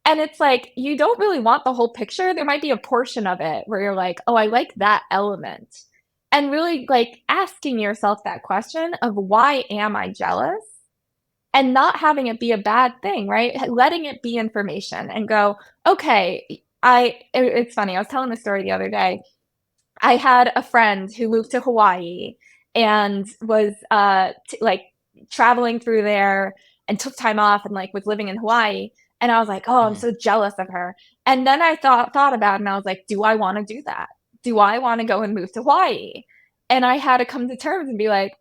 and it's like you don't really want the whole picture. There might be a portion of it where you're like, oh, I like that element. And really like asking yourself that question of why am I jealous? And not having it be a bad thing, right? Letting it be information and go, okay, it's funny. I was telling the story the other day. I had a friend who moved to Hawaii and was like traveling through there and took time off and like was living in Hawaii. And I was like, oh, I'm Mhm. so jealous of her. And then I thought about it and I was like, do I want to do that? Do I want to go and move to Hawaii? And I had to come to terms and be like,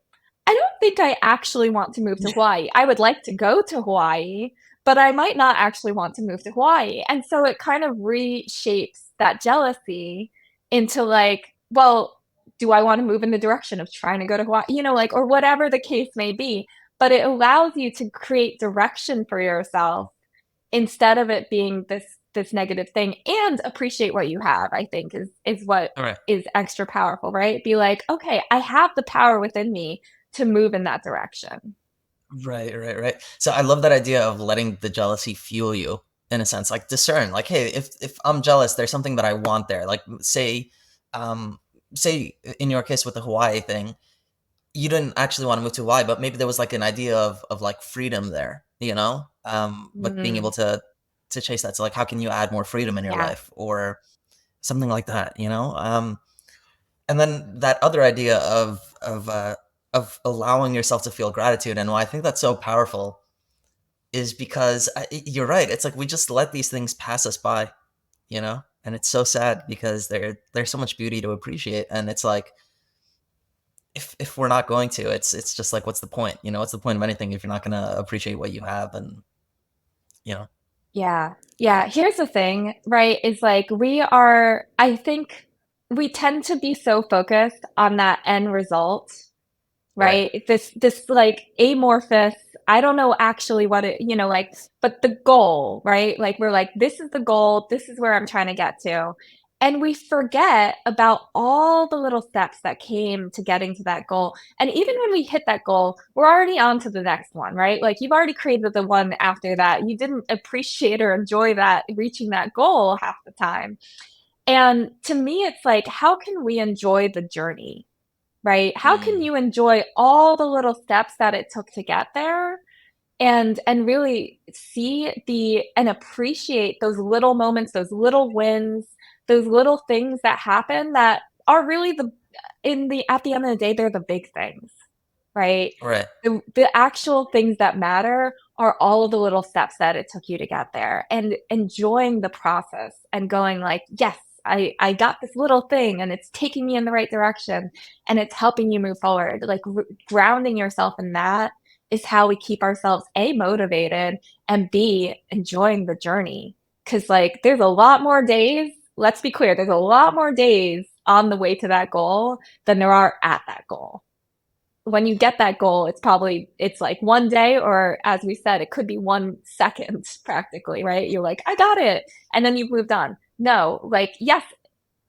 I don't think I actually want to move to Hawaii. I would like to go to Hawaii, but I might not actually want to move to Hawaii. And so it kind of reshapes that jealousy into like, well, do I want to move in the direction of trying to go to Hawaii? You know, like, or whatever the case may be. But it allows you to create direction for yourself instead of it being this negative thing and appreciate what you have, I think is what All right. is extra powerful, right? Be like, okay, I have the power within me to move in that direction. Right. So I love that idea of letting the jealousy fuel you in a sense, like discern, like, hey, if I'm jealous, there's something that I want there. Like um, say in your case with the Hawaii thing, you didn't actually want to move to Hawaii, but maybe there was like an idea of like freedom there, you know, but being Mm, able to chase that. So like, how can you add more freedom in your yeah. life or something like that, you know? And then that other idea of allowing yourself to feel gratitude, and why I think that's so powerful is because you're right. It's like we just let these things pass us by, you know, and it's so sad because there's so much beauty to appreciate, and it's like if we're not going to, it's just like what's the point? You know, what's the point of anything if you're not going to appreciate what you have, and you know, Yeah. Yeah. Here's the thing, right? Is like I think we tend to be so focused on that end result, right, right? This like amorphous, I don't know actually what it, like, but the goal, right? Like we're like, this is the goal, this is where I'm trying to get to. And we forget about all the little steps that came to getting to that goal. And even when we hit that goal, we're already on to the next one, right? Like you've already created the one after that. You didn't appreciate or enjoy that reaching that goal half the time. And to me, it's like, how can we enjoy the journey? Right? How can mm, you enjoy all the little steps that it took to get there and really see the and appreciate those little moments, those little wins, those little things that happen that are really at the end of the day, they're the big things, right? right, The actual things that matter are all of the little steps that it took you to get there and enjoying the process and going like, yes, I got this little thing and it's taking me in the right direction and it's helping you move forward. Like grounding yourself in that is how we keep ourselves A, motivated and B, enjoying the journey. Cause like there's a lot more days, let's be clear, there's a lot more days on the way to that goal than there are at that goal. When you get that goal, it's like one day, or as we said, it could be 1 second practically, right? You're like, I got it. And then you've moved on. No, like, yes,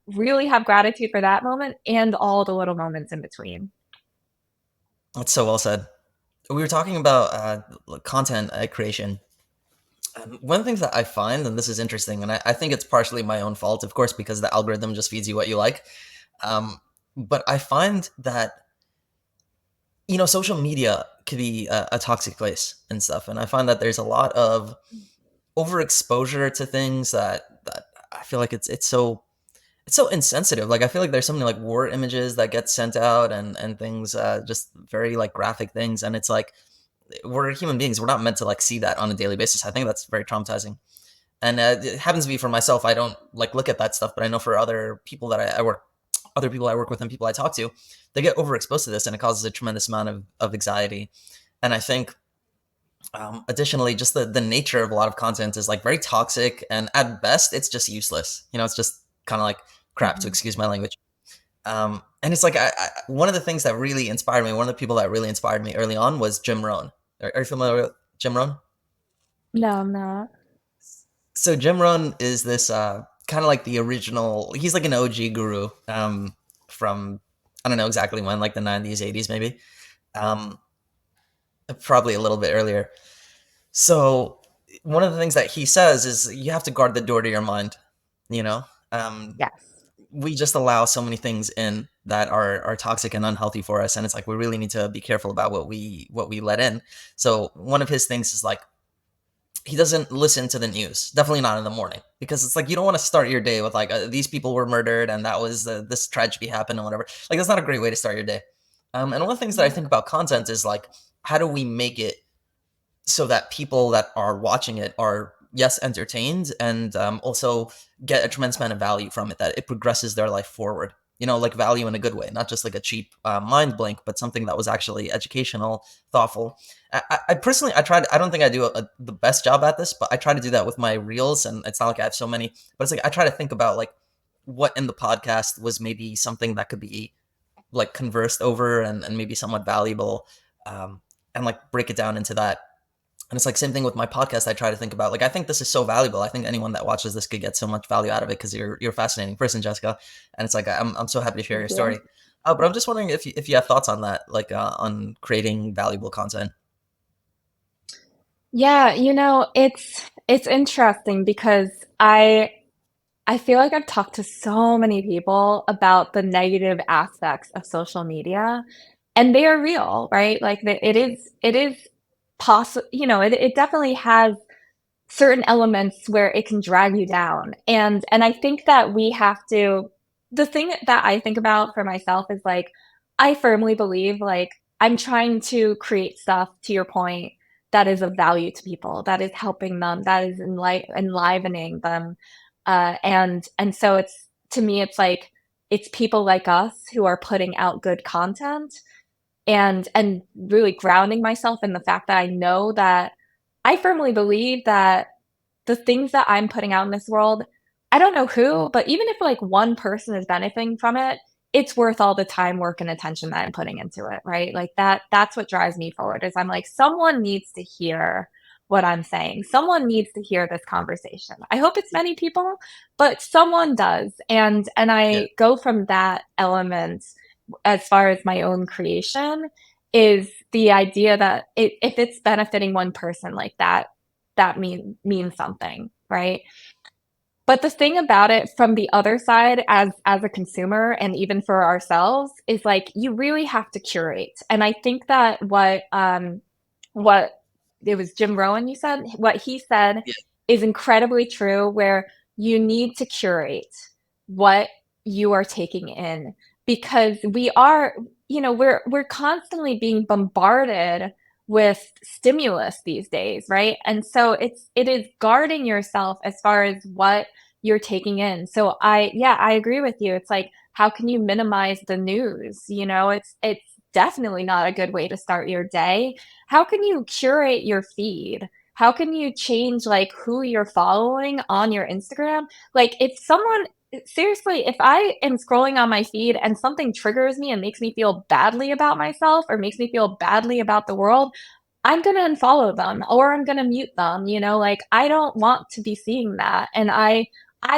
really have gratitude for that moment and all the little moments in between. that's so well said. We were talking about content creation. One of the things that I find, and this is interesting, and I think it's partially my own fault, of course, because the algorithm just feeds you what you like. Um, but I find that social media could be a toxic place and stuff, and I find that there's a lot of overexposure to things that I feel like it's so insensitive. Like I feel like there's so many like war images that get sent out and things, just very like graphic things, and it's like we're human beings. We're not meant to like see that on a daily basis. I think that's very traumatizing. And it happens to be for myself. I don't like look at that stuff, but I know for other people that other people I work with, and people I talk to, they get overexposed to this, and it causes a tremendous amount of anxiety. And I think, additionally, just the nature of a lot of content is like very toxic, and at best, it's just useless. It's just kind of like crap, to Mhm. excuse my language. And it's like one of the things that really inspired me, one of the people that really inspired me early on was Jim Rohn. Are you familiar with Jim Rohn? No, I'm not. So Jim Rohn is this kind of like the original. He's like an OG guru from I don't know exactly when, like the 90s, 80s maybe, um, probably a little bit earlier. So one of the things that he says is you have to guard the door to your mind. You know, um, Yes. we just allow so many things in that are toxic and unhealthy for us, and it's like we really need to be careful about what we let in. So one of his things is like he doesn't listen to the news, definitely not in the morning, because it's like you don't want to start your day with like these people were murdered and that was this tragedy happened and whatever. Like that's not a great way to start your day. And one of the things that I think about content is like how do we make it so that people that are watching it are yes entertained and also get a tremendous amount of value from it, that it progresses their life forward, like value in a good way, not just like a cheap mind blank, but something that was actually educational, thoughtful. I personally, I don't think I do the best job at this, but I try to do that with my reels, and it's not like I have so many, but it's like I try to think about like what in the podcast was maybe something that could be like conversed over and maybe somewhat valuable, um, and like break it down into that. And it's like same thing with my podcast. I try to think about like I think this is so valuable. I think anyone that watches this could get so much value out of it because you're a fascinating person, Jessica. And it's like I'm so happy to share Thank your you. story. But I'm just wondering if you have thoughts on that, like on creating valuable content. Yeah, it's interesting because I feel like I've talked to so many people about the negative aspects of social media, and they are real, right? Like it is possible, it definitely has certain elements where it can drag you down. And I think that we have to the thing that I think about for myself is like I firmly believe like I'm trying to create stuff to your point that is of value to people, that is helping them, that is enlivening them. And so it's to me it's like it's people like us who are putting out good content and really grounding myself in the fact that I know that I firmly believe that the things that I'm putting out in this world, I don't know who, but even if like one person is benefiting from it, it's worth all the time, work, and attention that I'm putting into it, right? Like that's what drives me forward is I'm like, someone needs to hear what I'm saying. Someone needs to hear this conversation. I hope it's many people, but someone does. And Yeah, I go from that element as far as my own creation is the idea that if it's benefiting one person like that, that means something, right? But the thing about it from the other side as a consumer and even for ourselves is like you really have to curate. And I think that what it was Jim Rohn you said, what he said yeah, is incredibly true where you need to curate what you are taking in because we are, we're constantly being bombarded with stimulus these days, right? And so it is guarding yourself as far as what you're taking in. So I agree with you. It's like how can you minimize the news? It's definitely not a good way to start your day. How can you curate your feed? How can you change like who you're following on your Instagram? Like if someone seriously, if I am scrolling on my feed and something triggers me and makes me feel badly about myself or makes me feel badly about the world, I'm going to unfollow them or I'm going to mute them, like I don't want to be seeing that. And I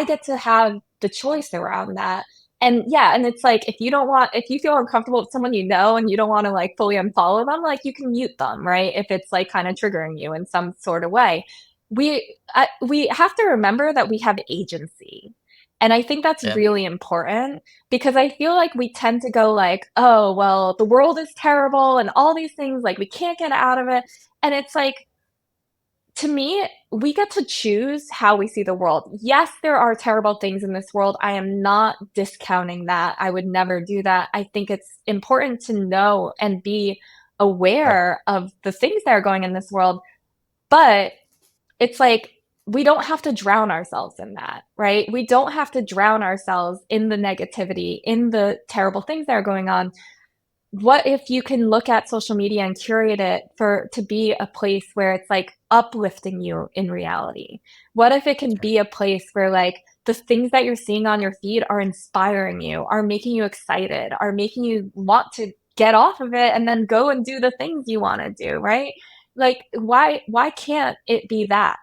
get to have the choice around that. And yeah, and it's like if you feel uncomfortable with someone and you don't want to like fully unfollow them, like you can mute them, right? If it's like kind of triggering you in some sort of way. We have to remember that we have agency. And I think that's yeah. really important because I feel like we tend to go like, "Oh, well, the world is terrible and all these things like we can't get out of it." And it's like to me, we get to choose how we see the world. Yes, there are terrible things in this world. I am not discounting that. I would never do that. I think it's important to know and be Right. aware of the things that are going in this world. But it's like we don't have to drown ourselves in that, right? We don't have to drown ourselves in the negativity, in the terrible things that are going on. What if you can look at social media and curate it for to be a place where it's like uplifting you in reality? What if it can be a place where like the things that you're seeing on your feed are inspiring you, are making you excited, are making you want to get off of it and then go and do the things you want to do, right? Like, why can't it be that?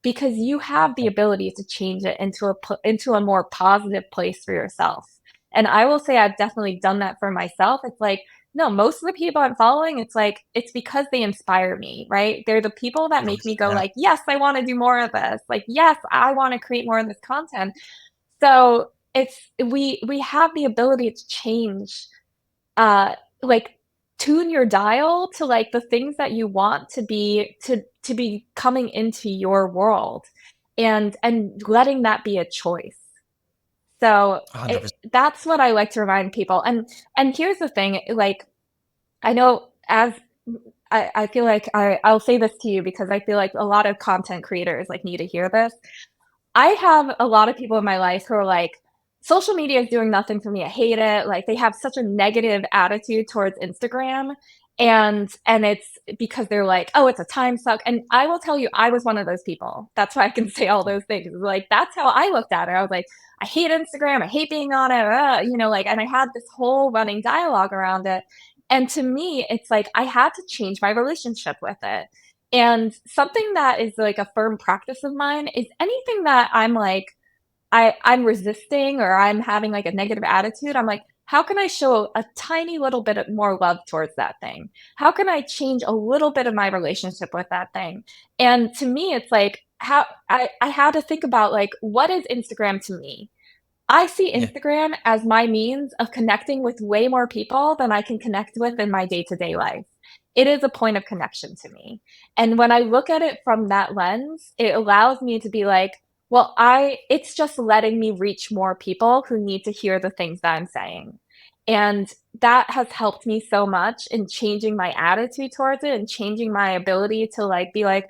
Because you have the ability to change it into a more positive place for yourself. And I will say I've definitely done that for myself. It's like, no, most of the people I'm following, it's like it's because they inspire me, right? They're the people that make me go Yeah. like, yes, I want to do more of this. Like, yes, I want to create more of this content. So it's we have the ability to change, like, tune your dial to, like, the things that you want to be coming into your world, and letting that be a choice. So, 100%. that's what I like to remind people, and here's the thing, like, I know as I feel like I'll say this to you because I feel like a lot of content creators, like, need to hear this. I have a lot of people in my life who are like, social media is doing nothing for me. I hate it. Like they have such a negative attitude towards Instagram. And it's because they're like, oh, it's a time suck. And I will tell you, I was one of those people. That's why I can say all those things. Like that's how I looked at it. I was like, I hate Instagram. I hate being on it. Like, and I had this whole running dialogue around it. And to me, it's like I had to change my relationship with it. And something that is like a firm practice of mine is anything that I'm like, I'm resisting or I'm having like a negative attitude, I'm like, how can I show a tiny little bit more love towards that thing? How can I change a little bit of my relationship with that thing? And to me, it's like how I had to think about like, what is Instagram to me? I see Yeah. Instagram as my means of connecting with way more people than I can connect with in my day-to-day life. It is a point of connection to me. And when I look at it from that lens, it allows me to be like, well, it's just letting me reach more people who need to hear the things that I'm saying. And that has helped me so much in changing my attitude towards it and changing my ability to like be like,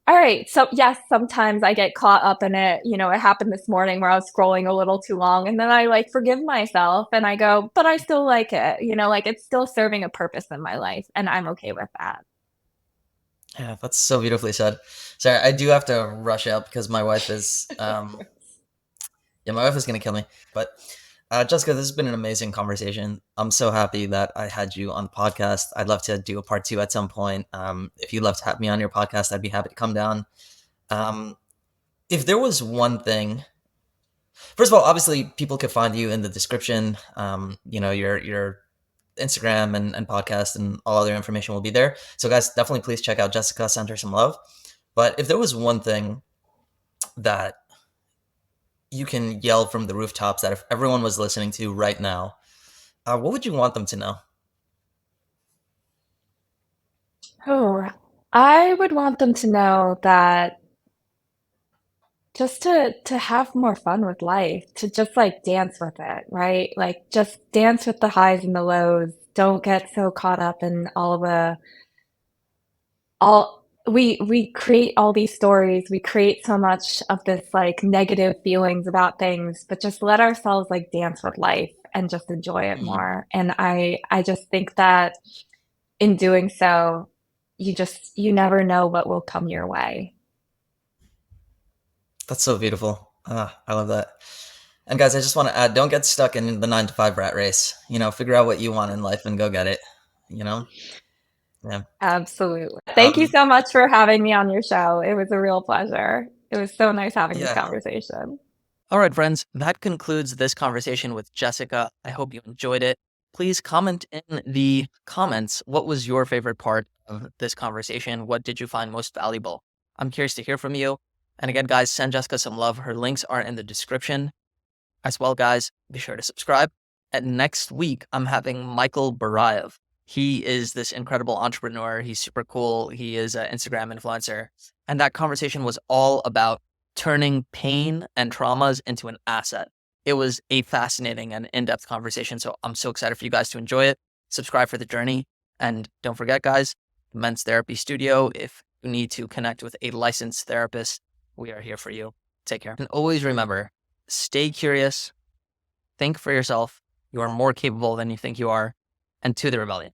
all right. So yes, sometimes I get caught up in it. It happened this morning where I was scrolling a little too long and then I like forgive myself and I go, but I still like it. Like it's still serving a purpose in my life and I'm okay with that. Yeah, that's so beautifully said. Sorry, I do have to rush out because my wife is yeah, my wife is gonna kill me. But Jessica, this has been an amazing conversation. I'm so happy that I had you on the podcast. I'd love to do a part two at some point. If you'd love to have me on your podcast, I'd be happy to come down. Um, if there was one thing, first of all, obviously people could find you in the description. Your Instagram and podcast and all other information will be there. So guys, definitely please check out Jessica, send her some love. But if there was one thing that you can yell from the rooftops that if everyone was listening to right now, what would you want them to know? Oh, I would want them to know that just to have more fun with life, to just like dance with it, right? Like just dance with the highs and the lows. Don't get so caught up in all we create all these stories. We create so much of this like negative feelings about things, but just let ourselves like dance with life and just enjoy it Mhm. more. And I just think that in doing so, you never know what will come your way. That's so beautiful. I love that. And guys, I just want to add, don't get stuck in the 9 to 5 rat race. Figure out what you want in life and go get it. You know? Yeah. Absolutely. Thank you Um, so much for having me on your show. It was a real pleasure. It was so nice having this yeah. conversation. All right, friends, that concludes this conversation with Jessica. I hope you enjoyed it. Please comment in the comments what was your favorite part of this conversation? What did you find most valuable? I'm curious to hear from you. And again, guys, send Jessica some love. Her links are in the description. As well, guys, be sure to subscribe. And next week, I'm having Michael Barayev. He is this incredible entrepreneur. He's super cool. He is an Instagram influencer. And that conversation was all about turning pain and traumas into an asset. It was a fascinating and in-depth conversation. So I'm so excited for you guys to enjoy it. Subscribe for the journey. And don't forget, guys, Men's Therapy Studio. If you need to connect with a licensed therapist, we are here for you. Take care. And always remember, stay curious, think for yourself. You are more capable than you think you are, and to the rebellion.